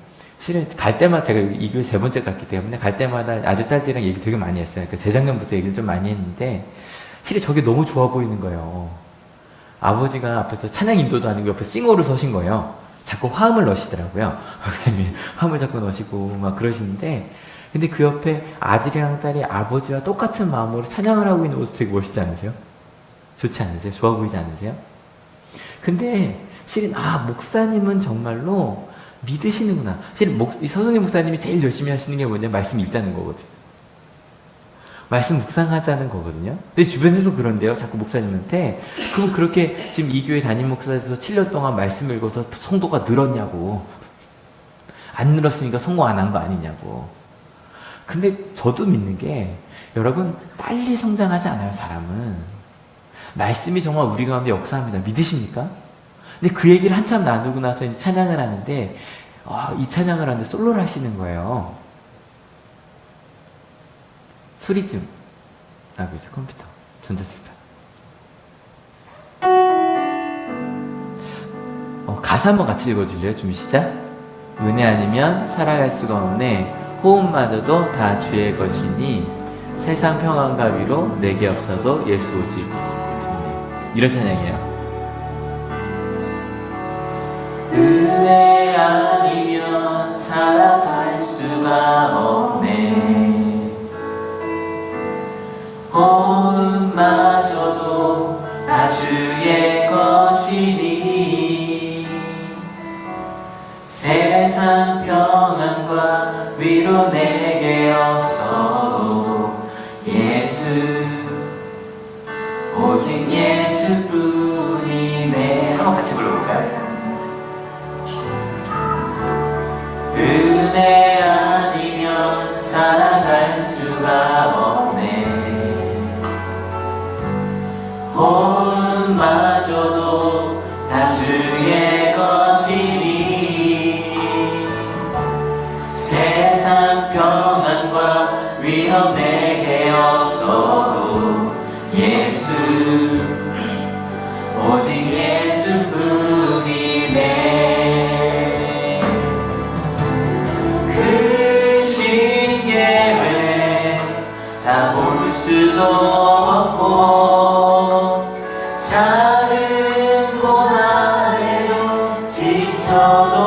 실은 갈 때마다 제가 이 교회 3번째 갔기 때문에 갈 때마다 아들 딸들이랑 얘기 되게 많이 했어요. 그러니까 재작년부터 얘기를 좀 많이 했는데 실은 저게 너무 좋아 보이는 거예요. 아버지가 앞에서 찬양 인도도 아니고 옆에 싱어로 서신 거예요. 자꾸 화음을 넣으시더라고요. 화음을 자꾸 넣으시고 막 그러시는데 근데 그 옆에 아들이랑 딸이 아버지와 똑같은 마음으로 찬양을 하고 있는 모습 되게 멋있지 않으세요? 좋지 않으세요? 좋아 보이지 않으세요? 근데 실은 목사님은 정말로 믿으시는구나. 실은 서승희 목사님이 제일 열심히 하시는 게 뭐냐면 말씀 읽자는 거거든요. 말씀 묵상하자는 거거든요. 근데 주변에서 그런데요. 자꾸 목사님한테 그럼 그렇게 지금 이 교회 담임 목사에서 7년 동안 말씀 읽어서 성도가 늘었냐고. 안 늘었으니까 성공 안 한 거 아니냐고. 근데 저도 믿는 게 여러분 빨리 성장하지 않아요. 사람은. 말씀이 정말 우리 가운데 역사합니다. 믿으십니까? 근데 그 얘기를 한참 나누고 나서 이제 찬양을 하는데 이 찬양을 하는데 솔로를 하시는 거예요. 소리 좀 나고 있어. 컴퓨터 전자칠판. 가사 한번 같이 읽어줄래요? 준비 시작. 은혜 아니면 살아갈 수가 없네. 호흡마저도 다 주의 것이니 세상 평안과 위로 내게 없어도 예수 오직. 이런 찬양이에요. 은혜 아니면 살아갈 수가 없네. 호흡마저도 다 주의 것이니 세상 평안과 위로 내게 없어도 예수 오직 예수뿐이네. 한번 같이 불러볼까요? 은혜 아니면 살아갈 수가 없네. 호흡마저도 다 주의 것이니 세상 평안과 위험 내게 없어도 예수 오직 예수뿐이네. 그 신계획 다 볼 수도 없고 작은 고난에도 지쳐도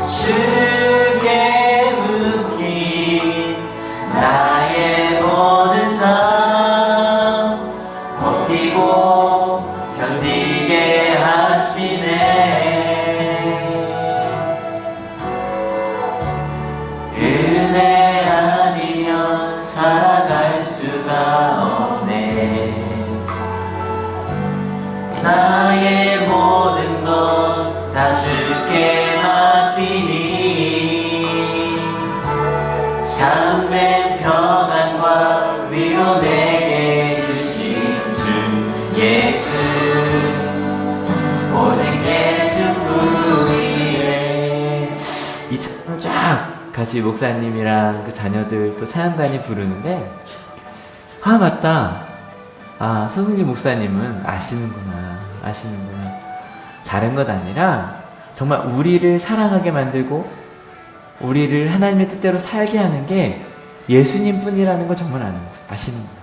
주께 묶인 나의 모든 삶 버티고 견디게 하시네. 은혜 아니면 살아갈 수가 없네. 나의 모든 것 다 주께 맡기니 참된 평안과 위로 내게 주신 주 예수 오직 예수뿐이네. 이 찬양 쫙 같이 목사님이랑 그 자녀들 또 찬양단이 부르는데, 아 맞다, 아 서승기 목사님은 아시는구나. 다른 것 아니라 정말 우리를 사랑하게 만들고 우리를 하나님의 뜻대로 살게 하는 게 예수님 뿐이라는 걸 정말 아시는 거예요.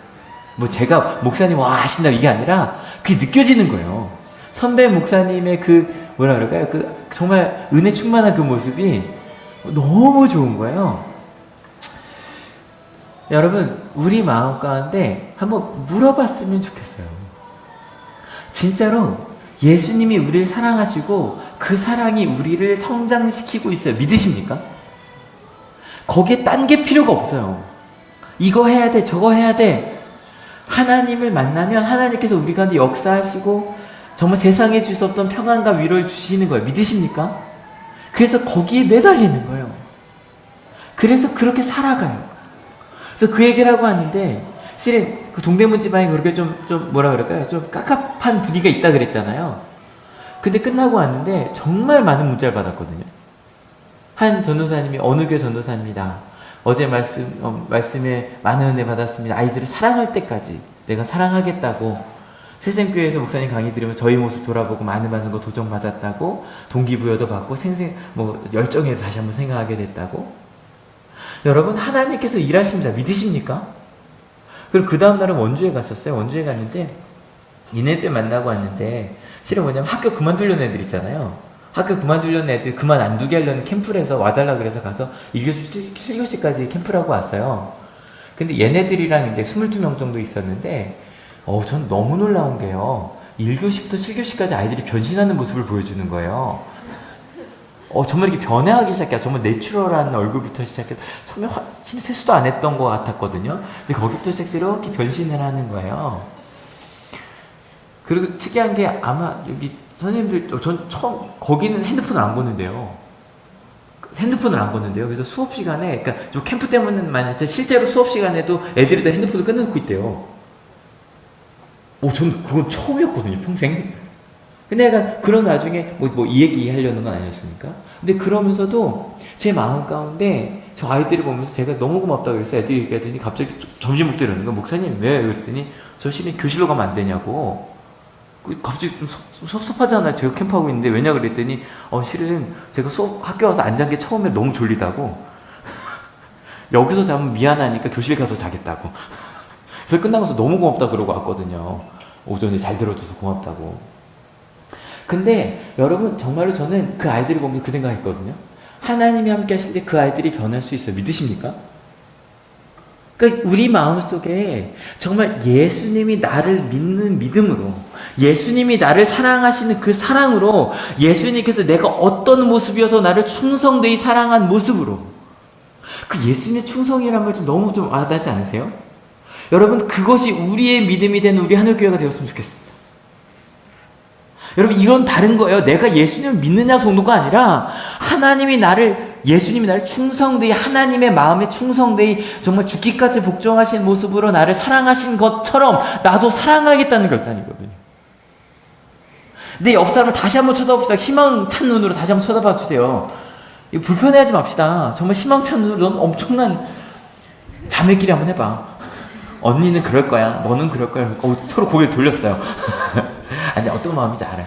뭐 제가 목사님 와 아신다 이게 아니라 그게 느껴지는 거예요. 선배 목사님의 그 뭐라 그럴까요? 그 정말 은혜 충만한 그 모습이 너무 좋은 거예요. 여러분, 우리 마음 가운데 한번 물어봤으면 좋겠어요. 진짜로 예수님이 우리를 사랑하시고 그 사랑이 우리를 성장시키고 있어요. 믿으십니까? 거기에 딴 게 필요가 없어요. 이거 해야 돼, 저거 해야 돼. 하나님을 만나면 하나님께서 우리 가운데 역사하시고 정말 세상에 줄 수 없던 평안과 위로를 주시는 거예요. 믿으십니까? 그래서 거기에 매달리는 거예요. 그래서 그렇게 살아가요. 그래서 그 얘기를 하고 왔는데, 실은 그 동대문 지방에 그렇게 좀 뭐라 그럴까요? 좀 깝깝한 분위기가 있다 그랬잖아요. 근데 끝나고 왔는데 정말 많은 문자를 받았거든요. 한 전도사님이 어느 교회 전도사입니다. 어제 말씀에 많은 은혜 받았습니다. 아이들을 사랑할 때까지 내가 사랑하겠다고 새생교회에서 목사님 강의 들으면 저희 모습 돌아보고 많은 거 도전받았다고, 동기부여도 받고 열정에도 다시 한번 생각하게 됐다고. 여러분, 하나님께서 일하십니다. 믿으십니까? 그리고 그 다음날은 원주에 갔었어요. 원주에 갔는데 얘네들 만나고 왔는데, 실은 뭐냐면 학교 그만두려는 애들 있잖아요. 학교 그만두려는 애들 그만 안 두게 하려는 캠프를 해서 와달라 그래서 가서 1교시, 7교시까지 캠프를 하고 왔어요. 근데 얘네들이랑 이제 22명 정도 있었는데, 전 너무 놀라운 게요. 1교시부터 7교시까지 아이들이 변신하는 모습을 보여주는 거예요. 정말 이렇게 변해가기 시작해요. 정말 내추럴한 얼굴부터 시작해서 처음에 세수도 안 했던 것 같았거든요. 근데 거기부터 시작해서 이렇게 변신을 하는 거예요. 그리고 특이한 게, 아마 여기 선생님들, 전 처음, 거기는 핸드폰을 안 보는데요. 그래서 수업 시간에, 그러니까 좀 캠프 때문에만 실제로 수업 시간에도 애들이 다 핸드폰을 끊어놓고 있대요. 전 그건 처음이었거든요, 평생. 근데 약간 그런 와중에 이 얘기 하려는 건 아니었으니까. 근데 그러면서도 제 마음 가운데 저 아이들을 보면서 제가 너무 고맙다고 그래서 애들이 얘기하더니 갑자기 점심 먹다 이러는 거야. 목사님 왜? 그랬더니 저 실은 교실로 가면 안 되냐고. 갑자기 좀 섭섭하잖아요. 제가 캠프하고 있는데. 왜냐 그랬더니 실은 제가 학교 와서 안 잔 게 처음에 너무 졸리다고. 여기서 자면 미안하니까 교실 가서 자겠다고. 그래서 끝나면서 너무 고맙다 그러고 왔거든요. 오전에 잘 들어줘서 고맙다고. 근데 여러분, 정말로 저는 그 아이들을 보면서 그 생각했거든요. 하나님이 함께 하실 때 그 아이들이 변할 수 있어요. 믿으십니까? 그러니까 우리 마음속에 정말 예수님이 나를 믿는 믿음으로, 예수님이 나를 사랑하시는 그 사랑으로, 예수님께서 내가 어떤 모습이어서 나를 충성되이 사랑한 모습으로, 그 예수님의 충성이라는 말 좀 너무 좀 와닿지 않으세요? 여러분, 그것이 우리의 믿음이 된 우리 하늘교회가 되었으면 좋겠습니다. 여러분, 이건 다른 거예요. 내가 예수님을 믿느냐 정도가 아니라 예수님이 나를 충성되이, 하나님의 마음에 충성되이 정말 죽기까지 복종하신 모습으로 나를 사랑하신 것처럼 나도 사랑하겠다는 결단이거든요. 내 옆 사람을 다시 한번 쳐다봅시다. 희망찬 눈으로 다시 한번 쳐다봐 주세요. 이거 불편해하지 맙시다. 정말 희망찬 눈으로 넌 엄청난 자매끼리 한번 해봐. 언니는 그럴 거야. 너는 그럴 거야. 서로 고개를 돌렸어요. 아니, 어떤 마음인지 알아요.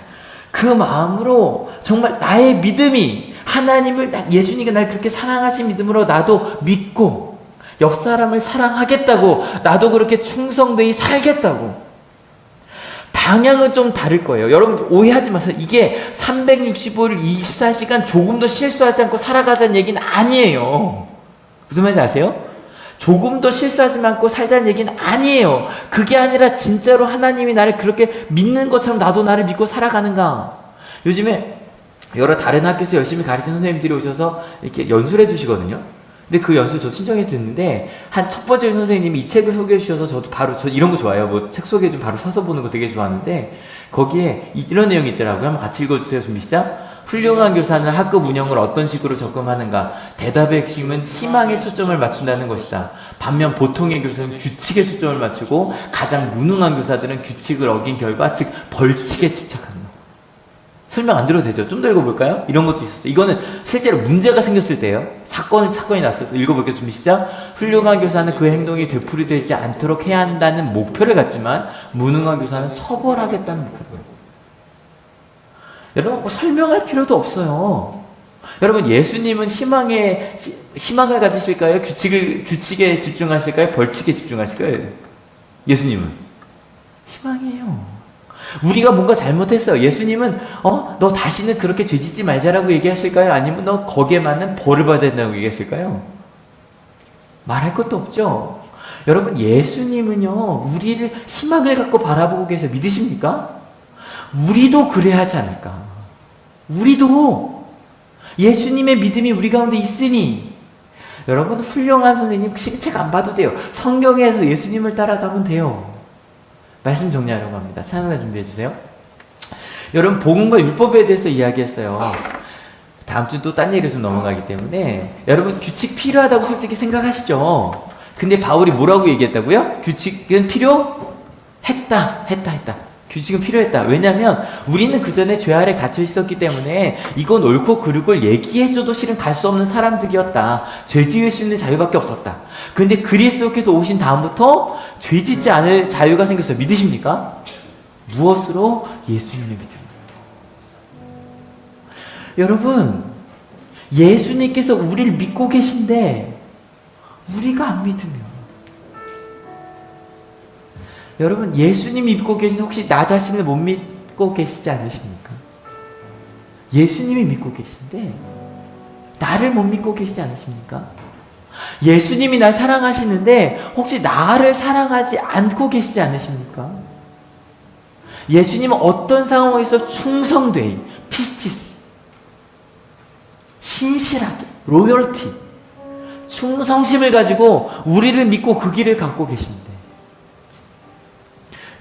그 마음으로 정말 나의 믿음이 하나님을, 예수님이 날 그렇게 사랑하신 믿음으로 나도 믿고 옆 사람을 사랑하겠다고, 나도 그렇게 충성되이 살겠다고. 방향은 좀 다를 거예요. 여러분, 오해하지 마세요. 이게 365일 24시간 조금도 실수하지 않고 살아가자는 얘기는 아니에요. 무슨 말인지 아세요? 조금도 실수하지 않고 살자는 얘기는 아니에요. 그게 아니라 진짜로 하나님이 나를 그렇게 믿는 것처럼 나도 나를 믿고 살아가는가. 요즘에 여러 다른 학교에서 열심히 가르치는 선생님들이 오셔서 이렇게 연수를 해주시거든요. 근데 그 연수 저 신청해 듣는데, 한 첫 번째 선생님이 이 책을 소개해 주셔서 저도 바로, 저 이런 거 좋아해요. 뭐 책 소개 좀 바로 사서 보는 거 되게 좋아하는데, 거기에 이런 내용이 있더라고요. 한번 같이 읽어주세요. 준비 시작. 훌륭한 교사는 학급 운영을 어떤 식으로 접근하는가? 대답의 핵심은 희망에 초점을 맞춘다는 것이다. 반면 보통의 교사는 규칙에 초점을 맞추고, 가장 무능한 교사들은 규칙을 어긴 결과, 즉 벌칙에 집착한다. 설명 안 들어도 되죠? 좀 더 읽어볼까요? 이런 것도 있었어요. 이거는 실제로 문제가 생겼을 때예요. 사건이 났을 때. 읽어볼게요. 준비 시작. 훌륭한 교사는 그 행동이 되풀이되지 않도록 해야 한다는 목표를 갖지만, 무능한 교사는 처벌하겠다는 목표를. 여러분, 뭐 설명할 필요도 없어요. 여러분, 예수님은 희망을 가지실까요? 규칙에 집중하실까요? 벌칙에 집중하실까요? 예수님은 희망이에요. 우리가 뭔가 잘못했어요. 예수님은 너 다시는 그렇게 죄짓지 말자라고 얘기하실까요? 아니면 너 거기에 맞는 벌을 받아야 된다고 얘기하실까요? 말할 것도 없죠. 여러분, 예수님은요, 우리를 희망을 갖고 바라보고 계셔. 믿으십니까? 우리도 그래야 하지 않을까? 우리도 예수님의 믿음이 우리 가운데 있으니, 여러분, 훌륭한 선생님 책 안 봐도 돼요. 성경에서 예수님을 따라가면 돼요. 말씀 정리하려고 합니다. 찬양을 준비해 주세요. 여러분, 복음과 율법에 대해서 이야기했어요. 다음 주 또 딴 얘기로 좀 넘어가기 때문에, 여러분, 규칙 필요하다고 솔직히 생각하시죠? 근데 바울이 뭐라고 얘기했다고요? 규칙은 필요했다. 규칙은 필요했다. 왜냐면 우리는 그 전에 죄 아래 갇혀 있었기 때문에 이건 옳고 그르고 얘기해줘도 실은 갈 수 없는 사람들이었다. 죄 지을 수 있는 자유밖에 없었다. 근데 그리스도께서 오신 다음부터 죄 짓지 않을 자유가 생겼어요. 믿으십니까? 무엇으로? 예수님의 믿음. 여러분, 예수님께서 우리를 믿고 계신데 우리가 안 믿으면, 여러분, 예수님이 믿고 계신데 혹시 나 자신을 못 믿고 계시지 않으십니까? 예수님이 믿고 계신데 나를 못 믿고 계시지 않으십니까? 예수님이 날 사랑하시는데 혹시 나를 사랑하지 않고 계시지 않으십니까? 예수님은 어떤 상황에서 충성되이, 피스티스, 신실하게, 로열티, 충성심을 가지고 우리를 믿고 그 길을 갖고 계신데,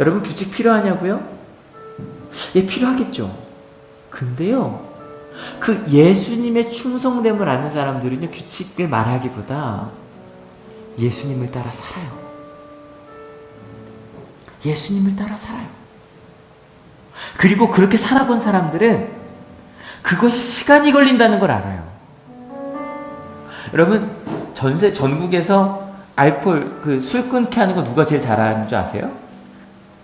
여러분, 규칙 필요하냐고요? 예, 필요하겠죠. 근데요, 그 예수님의 충성됨을 아는 사람들은요, 규칙을 말하기보다 예수님을 따라 살아요. 예수님을 따라 살아요. 그리고 그렇게 살아본 사람들은 그것이 시간이 걸린다는 걸 알아요. 여러분, 전국에서 술 끊게 하는 거 누가 제일 잘하는 줄 아세요?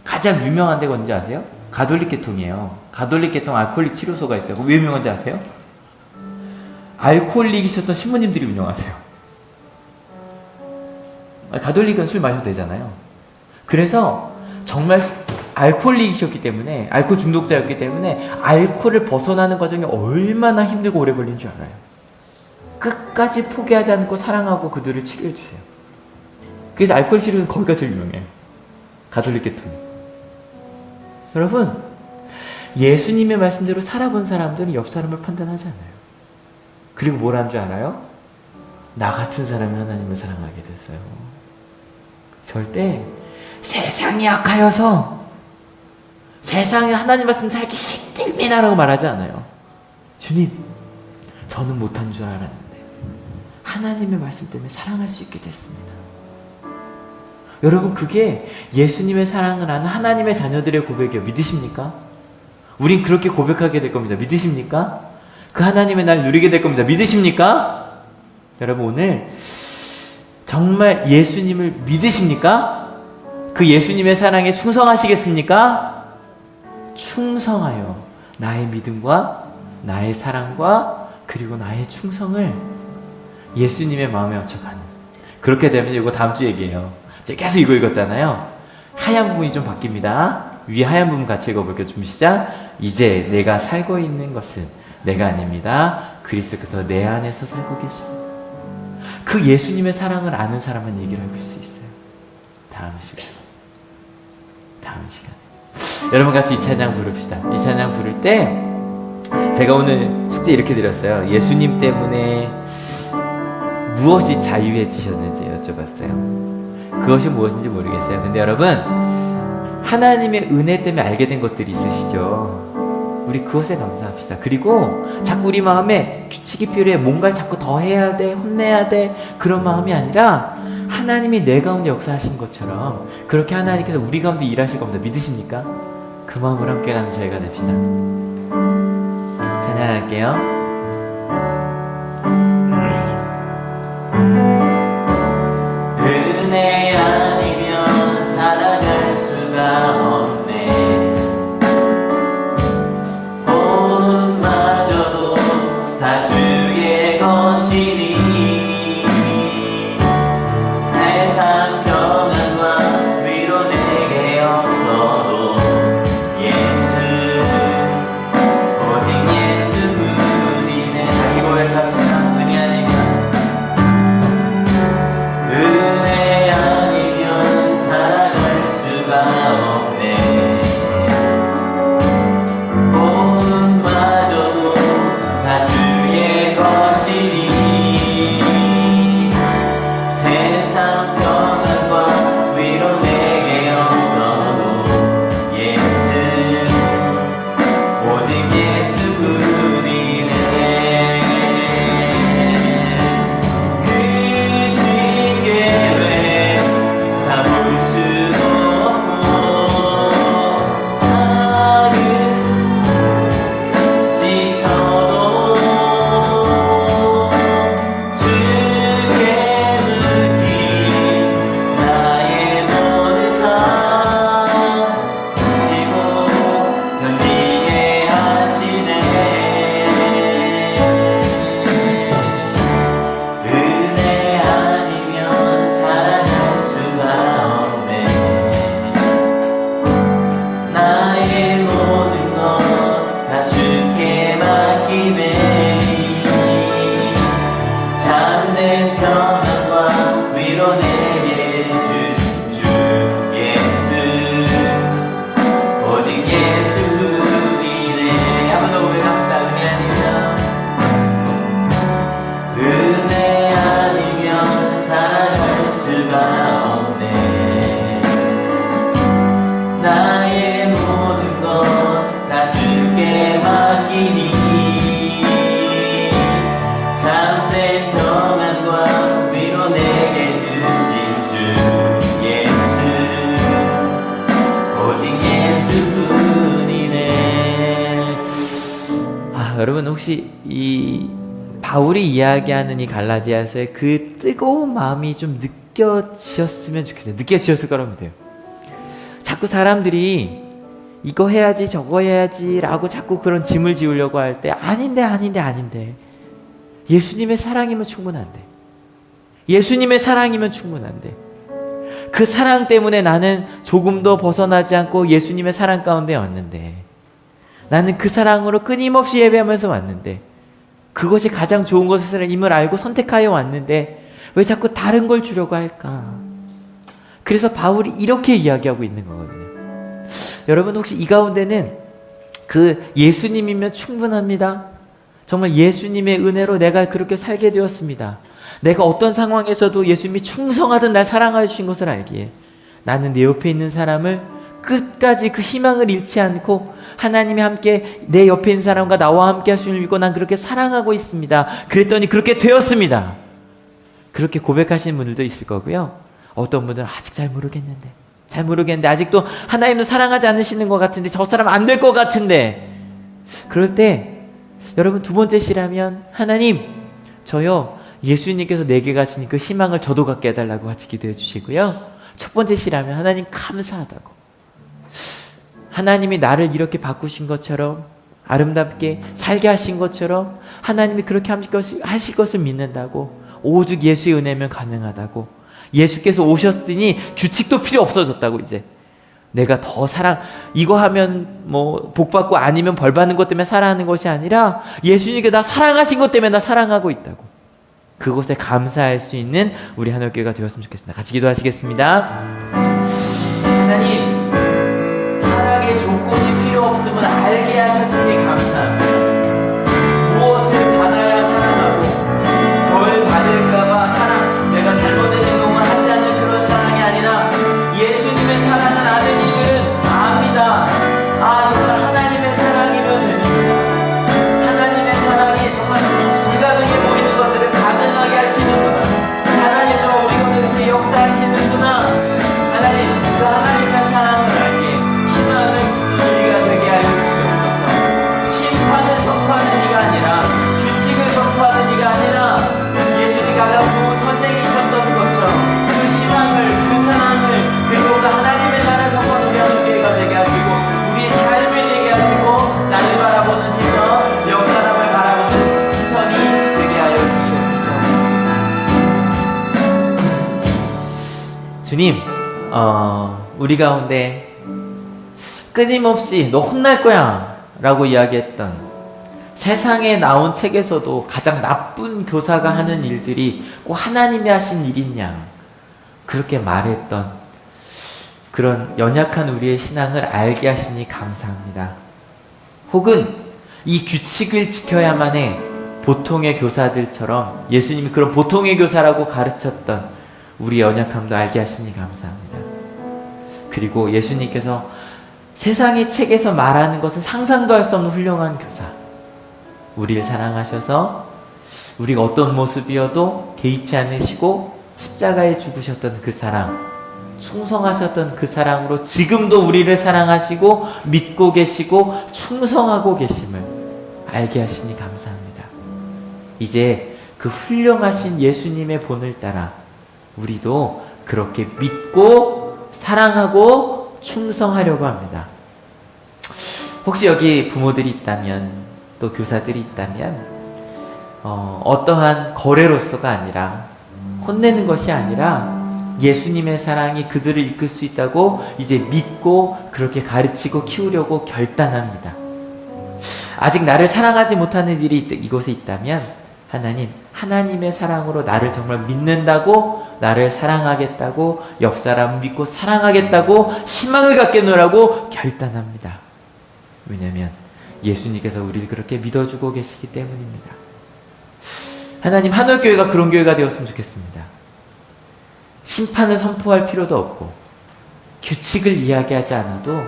가장 유명한 데가 뭔지 아세요? 가톨릭 계통이에요. 가톨릭 계통 알코올릭 치료소가 있어요. 왜 유명한지 아세요? 알코올릭이셨던 신부님들이 운영하세요. 가톨릭은 술 마셔도 되잖아요. 그래서 정말 알코올릭이셨기 때문에, 알코올 중독자였기 때문에 알코올을 벗어나는 과정이 얼마나 힘들고 오래 걸린 줄 알아요. 끝까지 포기하지 않고 사랑하고 그들을 치료해 주세요. 그래서 알코올 치료는 거기가 제일 유명해요. 가톨릭 계통이. 여러분, 예수님의 말씀대로 살아본 사람들은 옆 사람을 판단하지 않아요. 그리고 뭘 한 줄 알아요? 나 같은 사람이 하나님을 사랑하게 됐어요. 절대 세상이 악하여서 세상에 하나님 말씀 살기 힘들미나라고 말하지 않아요. 주님, 저는 못한 줄 알았는데 하나님의 말씀 때문에 사랑할 수 있게 됐습니다. 여러분, 그게 예수님의 사랑을 아는 하나님의 자녀들의 고백이에요. 믿으십니까? 우린 그렇게 고백하게 될 겁니다. 믿으십니까? 그 하나님의 날 누리게 될 겁니다. 믿으십니까? 여러분, 오늘 정말 예수님을 믿으십니까? 그 예수님의 사랑에 충성하시겠습니까? 충성하여 나의 믿음과 나의 사랑과 그리고 나의 충성을 예수님의 마음에 맞춰가는, 그렇게 되면 이거 다음 주 얘기예요. 제가 계속 이거 읽었잖아요. 하얀 부분이 좀 바뀝니다. 위에 하얀 부분 같이 읽어볼게요. 준비 시작. 이제 내가 살고 있는 것은 내가 아닙니다. 그리스도께서 내 안에서 살고 계십니다. 그 예수님의 사랑을 아는 사람만 얘기를 할 수 있어요. 다음 시간 여러분 같이 이 찬양 부릅시다. 이 찬양 부를 때 제가 오늘 숙제 이렇게 드렸어요. 예수님 때문에 무엇이 자유해지셨는지 여쭤봤어요. 그것이 무엇인지 모르겠어요. 근데 여러분, 하나님의 은혜 때문에 알게 된 것들이 있으시죠. 우리 그것에 감사합시다. 그리고 자꾸 우리 마음에 규칙이 필요해, 뭔가를 자꾸 더 해야 돼, 혼내야 돼, 그런 마음이 아니라 하나님이 내 가운데 역사하신 것처럼 그렇게 하나님께서 우리 가운데 일하실 겁니다. 믿으십니까? 그 마음으로 함께 가는 저희가 됩시다. 찬양할게요. 은혜 아니면 살아갈 수가 없네. 돈마저도 다 주의 것이니 세상 평안과 위로 내게 없어도 예수, 오직 예수뿐이네. 자기 고백합시다. 은혜 아니면 살아갈 수가 없네. 돈마저도 다 주의 것이니 세상 평안과 위로 내게 없어도 예수, 오직 예수뿐이네. 그 쉽게 볼 수도 없고 지쳐도 주께 묻기 나의 모든 삶 지고 견디게 하시네. 은혜 아니면 살아갈 수가 없네. 나의 모든 것 다 주께 맡기네. 참된 평안과 위로 내게 주신 주 예수, 오직 예수뿐이네. 한 번 더 고백합시다. 은혜 아니면 살아갈 수가 없네. 나의 모든 것 다 주께 맡기니 참된 평안과 위로 내게 주신 주 예수, 오직 예수뿐이네. 여러분, 혹시 이 바울이 이야기하는 이 갈라디아서의 그 뜨거운 마음이 좀 느껴지셨으면 좋겠어요. 느껴지셨을 거라면 돼요. 자꾸 사람들이 이거 해야지 저거 해야지 라고 자꾸 그런 짐을 지우려고 할 때 아닌데 예수님의 사랑이면 충분한데, 예수님의 사랑이면 충분한데, 그 사랑 때문에 나는 조금도 벗어나지 않고 예수님의 사랑 가운데 왔는데, 나는 그 사랑으로 끊임없이 예배하면서 왔는데, 그것이 가장 좋은 것임을 알고 선택하여 왔는데 왜 자꾸 다른 걸 주려고 할까? 그래서 바울이 이렇게 이야기하고 있는 거거든요. 여러분, 혹시 이 가운데는 그 예수님이면 충분합니다. 정말 예수님의 은혜로 내가 그렇게 살게 되었습니다. 내가 어떤 상황에서도 예수님이 충성하듯 날 사랑하여 주신 것을 알기에 나는 내 옆에 있는 사람을 끝까지 그 희망을 잃지 않고 하나님이 함께 내 옆에 있는 사람과 나와 함께 하심을 믿고 난 그렇게 사랑하고 있습니다. 그랬더니 그렇게 되었습니다. 그렇게 고백하시는 분들도 있을 거고요. 어떤 분들은 아직 잘 모르겠는데 아직도 하나님은 사랑하지 않으시는 것 같은데, 저 사람 안 될 것 같은데, 그럴 때 여러분 두 번째 시라면 하나님, 저요 예수님께서 내게 가신 그 희망을 저도 갖게 해달라고 같이 기도해 주시고요. 첫 번째 시라면 하나님 감사하다고, 하나님이 나를 이렇게 바꾸신 것처럼 아름답게 살게 하신 것처럼 하나님이 그렇게 하실 것을 믿는다고, 오직 예수의 은혜면 가능하다고, 예수께서 오셨으니 규칙도 필요 없어졌다고, 이제 내가 더 이거 하면 뭐 복받고 아니면 벌받는 것 때문에 사랑하는 것이 아니라 예수님께 나 사랑하신 것 때문에 나 사랑하고 있다고, 그것에 감사할 수 있는 우리 하늘교회가 되었으면 좋겠습니다. 같이 기도하시겠습니다. 하나님, 사랑의 조건이 필요 없음을 알게 하셨으니 감사합니다. 무엇을 받아야 사랑하고 벌 받을까봐 내가 잘못된 행동을 하지 않는 그런 사랑이 아니라 예수님의 사랑을 아는 이들은 압니다. 정말 하나님의 사랑이면 됩니다. 하나님의 사랑이 정말 불가능해 보이는 것들을 가능하게 하시는구나. 하나님도 우리 가운데 그렇게 역사하시는구나. 하나님, 그 하나님의 사랑을 알게 희망을 주는 우리가 되게 하여 주옵소서. 심판을 선포하는 이가 아니라, 규칙을 선포하는 이가 아니라, 예수님이 가장 좋은 선생이셨던 것처럼 그 희망을, 그 사랑을, 그리고 그 하나님의 나라를 선포하는 우리 하늘교회가 되게 하시고, 우리 삶이 되게 하시고, 나를 바라보는 시선, 옆 사람을 바라보는 시선이 되게 하여 주시옵소서. 주님, 우리 가운데 끊임없이 너 혼날 거야 라고 이야기했던, 세상에 나온 책에서도 가장 나쁜 교사가 하는 일들이 꼭 하나님이 하신 일이냐, 그렇게 말했던 그런 연약한 우리의 신앙을 알게 하시니 감사합니다. 혹은 이 규칙을 지켜야만 해 보통의 교사들처럼 예수님이 그런 보통의 교사라고 가르쳤던 우리 연약함도 알게 하시니 감사합니다. 그리고 예수님께서 세상의 책에서 말하는 것은 상상도 할 수 없는 훌륭한 교사, 우리를 사랑하셔서 우리가 어떤 모습이어도 개의치 않으시고 십자가에 죽으셨던 그 사랑, 충성하셨던 그 사랑으로 지금도 우리를 사랑하시고 믿고 계시고 충성하고 계심을 알게 하시니 감사합니다. 이제 그 훌륭하신 예수님의 본을 따라 우리도 그렇게 믿고 사랑하고 충성하려고 합니다. 혹시 여기 부모들이 있다면, 또 교사들이 있다면, 어떠한 거래로서가 아니라, 혼내는 것이 아니라 예수님의 사랑이 그들을 이끌 수 있다고 이제 믿고 그렇게 가르치고 키우려고 결단합니다. 아직 나를 사랑하지 못하는 일이 이곳에 있다면 하나님의 사랑으로 나를 정말 믿는다고, 나를 사랑하겠다고, 옆 사람 믿고 사랑하겠다고 희망을 갖겠노라고 결단합니다. 왜냐하면 예수님께서 우리를 그렇게 믿어주고 계시기 때문입니다. 하나님, 하늘교회가 그런 교회가 되었으면 좋겠습니다. 심판을 선포할 필요도 없고 규칙을 이야기하지 않아도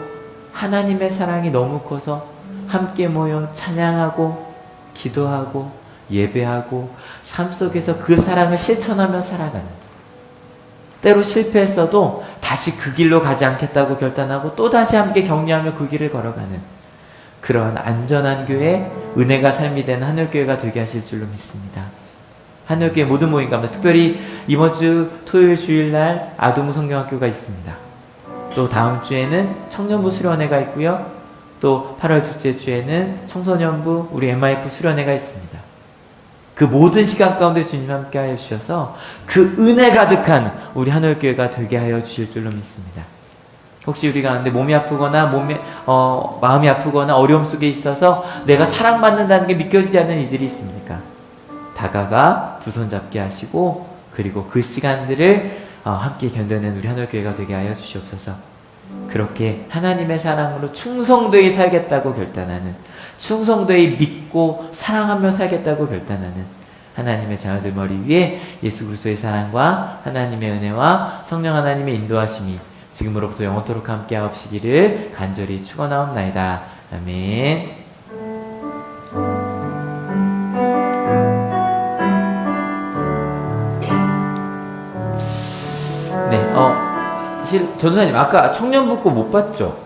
하나님의 사랑이 너무 커서 함께 모여 찬양하고 기도하고 예배하고 삶 속에서 그 사랑을 실천하며 살아가는, 때로 실패했어도 다시 그 길로 가지 않겠다고 결단하고 또다시 함께 격려하며 그 길을 걸어가는 그런 안전한 교회, 은혜가 삶이 되는 하늘교회가 되게 하실 줄로 믿습니다. 하늘교회 모든 모임 가운데 특별히 이번 주 토요일 주일날 아동부 성경학교가 있습니다. 또 다음 주에는 청년부 수련회가 있고요. 또 8월 둘째 주에는 청소년부 우리 MIF 수련회가 있습니다. 그 모든 시간 가운데 주님 함께 하여 주셔서 그 은혜 가득한 우리 한올교회가 되게 하여 주실 줄로 믿습니다. 혹시 우리 가운데 몸이 아프거나 마음이 아프거나 어려움 속에 있어서 내가 사랑받는다는 게 믿겨지지 않는 이들이 있습니까? 다가가 두 손 잡게 하시고 그리고 그 시간들을 함께 견뎌내는 우리 한올교회가 되게 하여 주시옵소서. 그렇게 하나님의 사랑으로 충성되이 살겠다고 결단하는, 충성되이 믿고 사랑하며 살겠다고 결단하는 하나님의 자녀들 머리 위에 예수 그리스도의 사랑과 하나님의 은혜와 성령 하나님의 인도하심이 지금으로부터 영원토록 함께 하옵시기를 간절히 축원하옵나이다. 아멘. 네, 전도사님 아까 청년부 거 못 봤죠?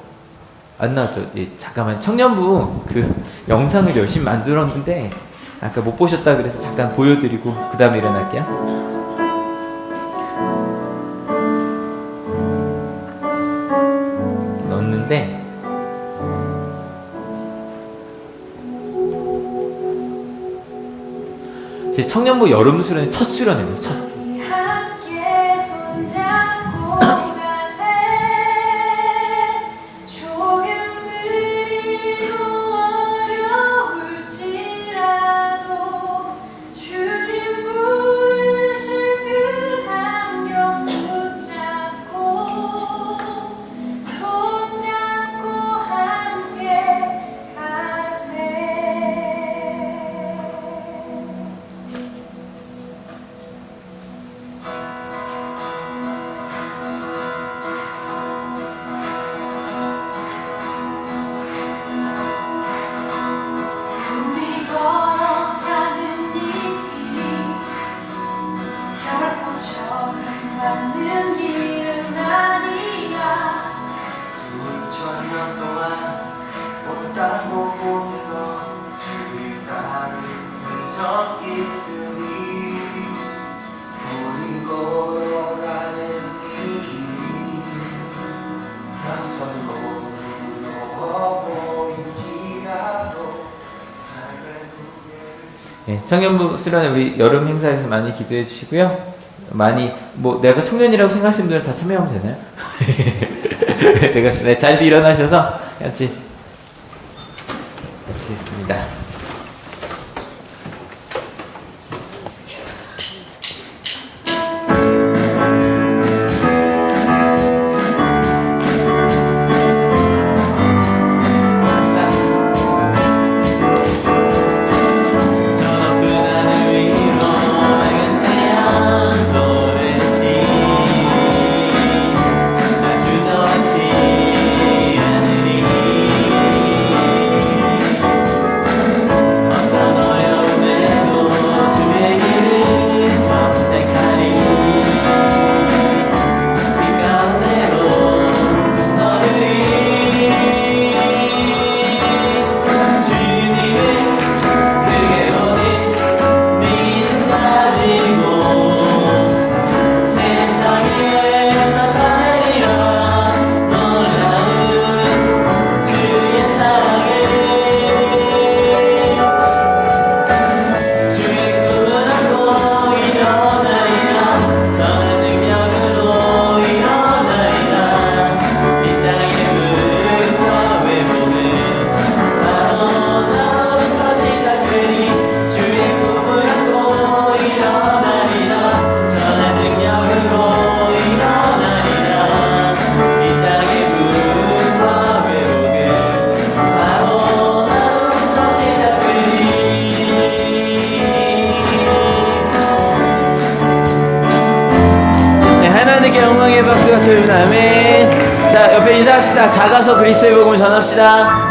안 나왔죠? 예, 잠깐만, 청년부 그 영상을 열심히 만들었는데 아까 못 보셨다 그래서 잠깐 보여드리고 그 다음에 일어날게요. 넣었는데 제 청년부 여름 수련회 첫 수련회예요. 첫. 네, 청년부 수련회 우리 여름 행사에서 많이 기도해 주시고요. 많이 내가 청년이라고 생각하시는 분들 다 참여하면 되나요? 내가 자리에서 일어나셔서 같이 하겠습니다. 영광의 박수가 쳐주는 아멘. 자, 옆에 인사합시다. 작아서 그리스도의 복음을 전합시다.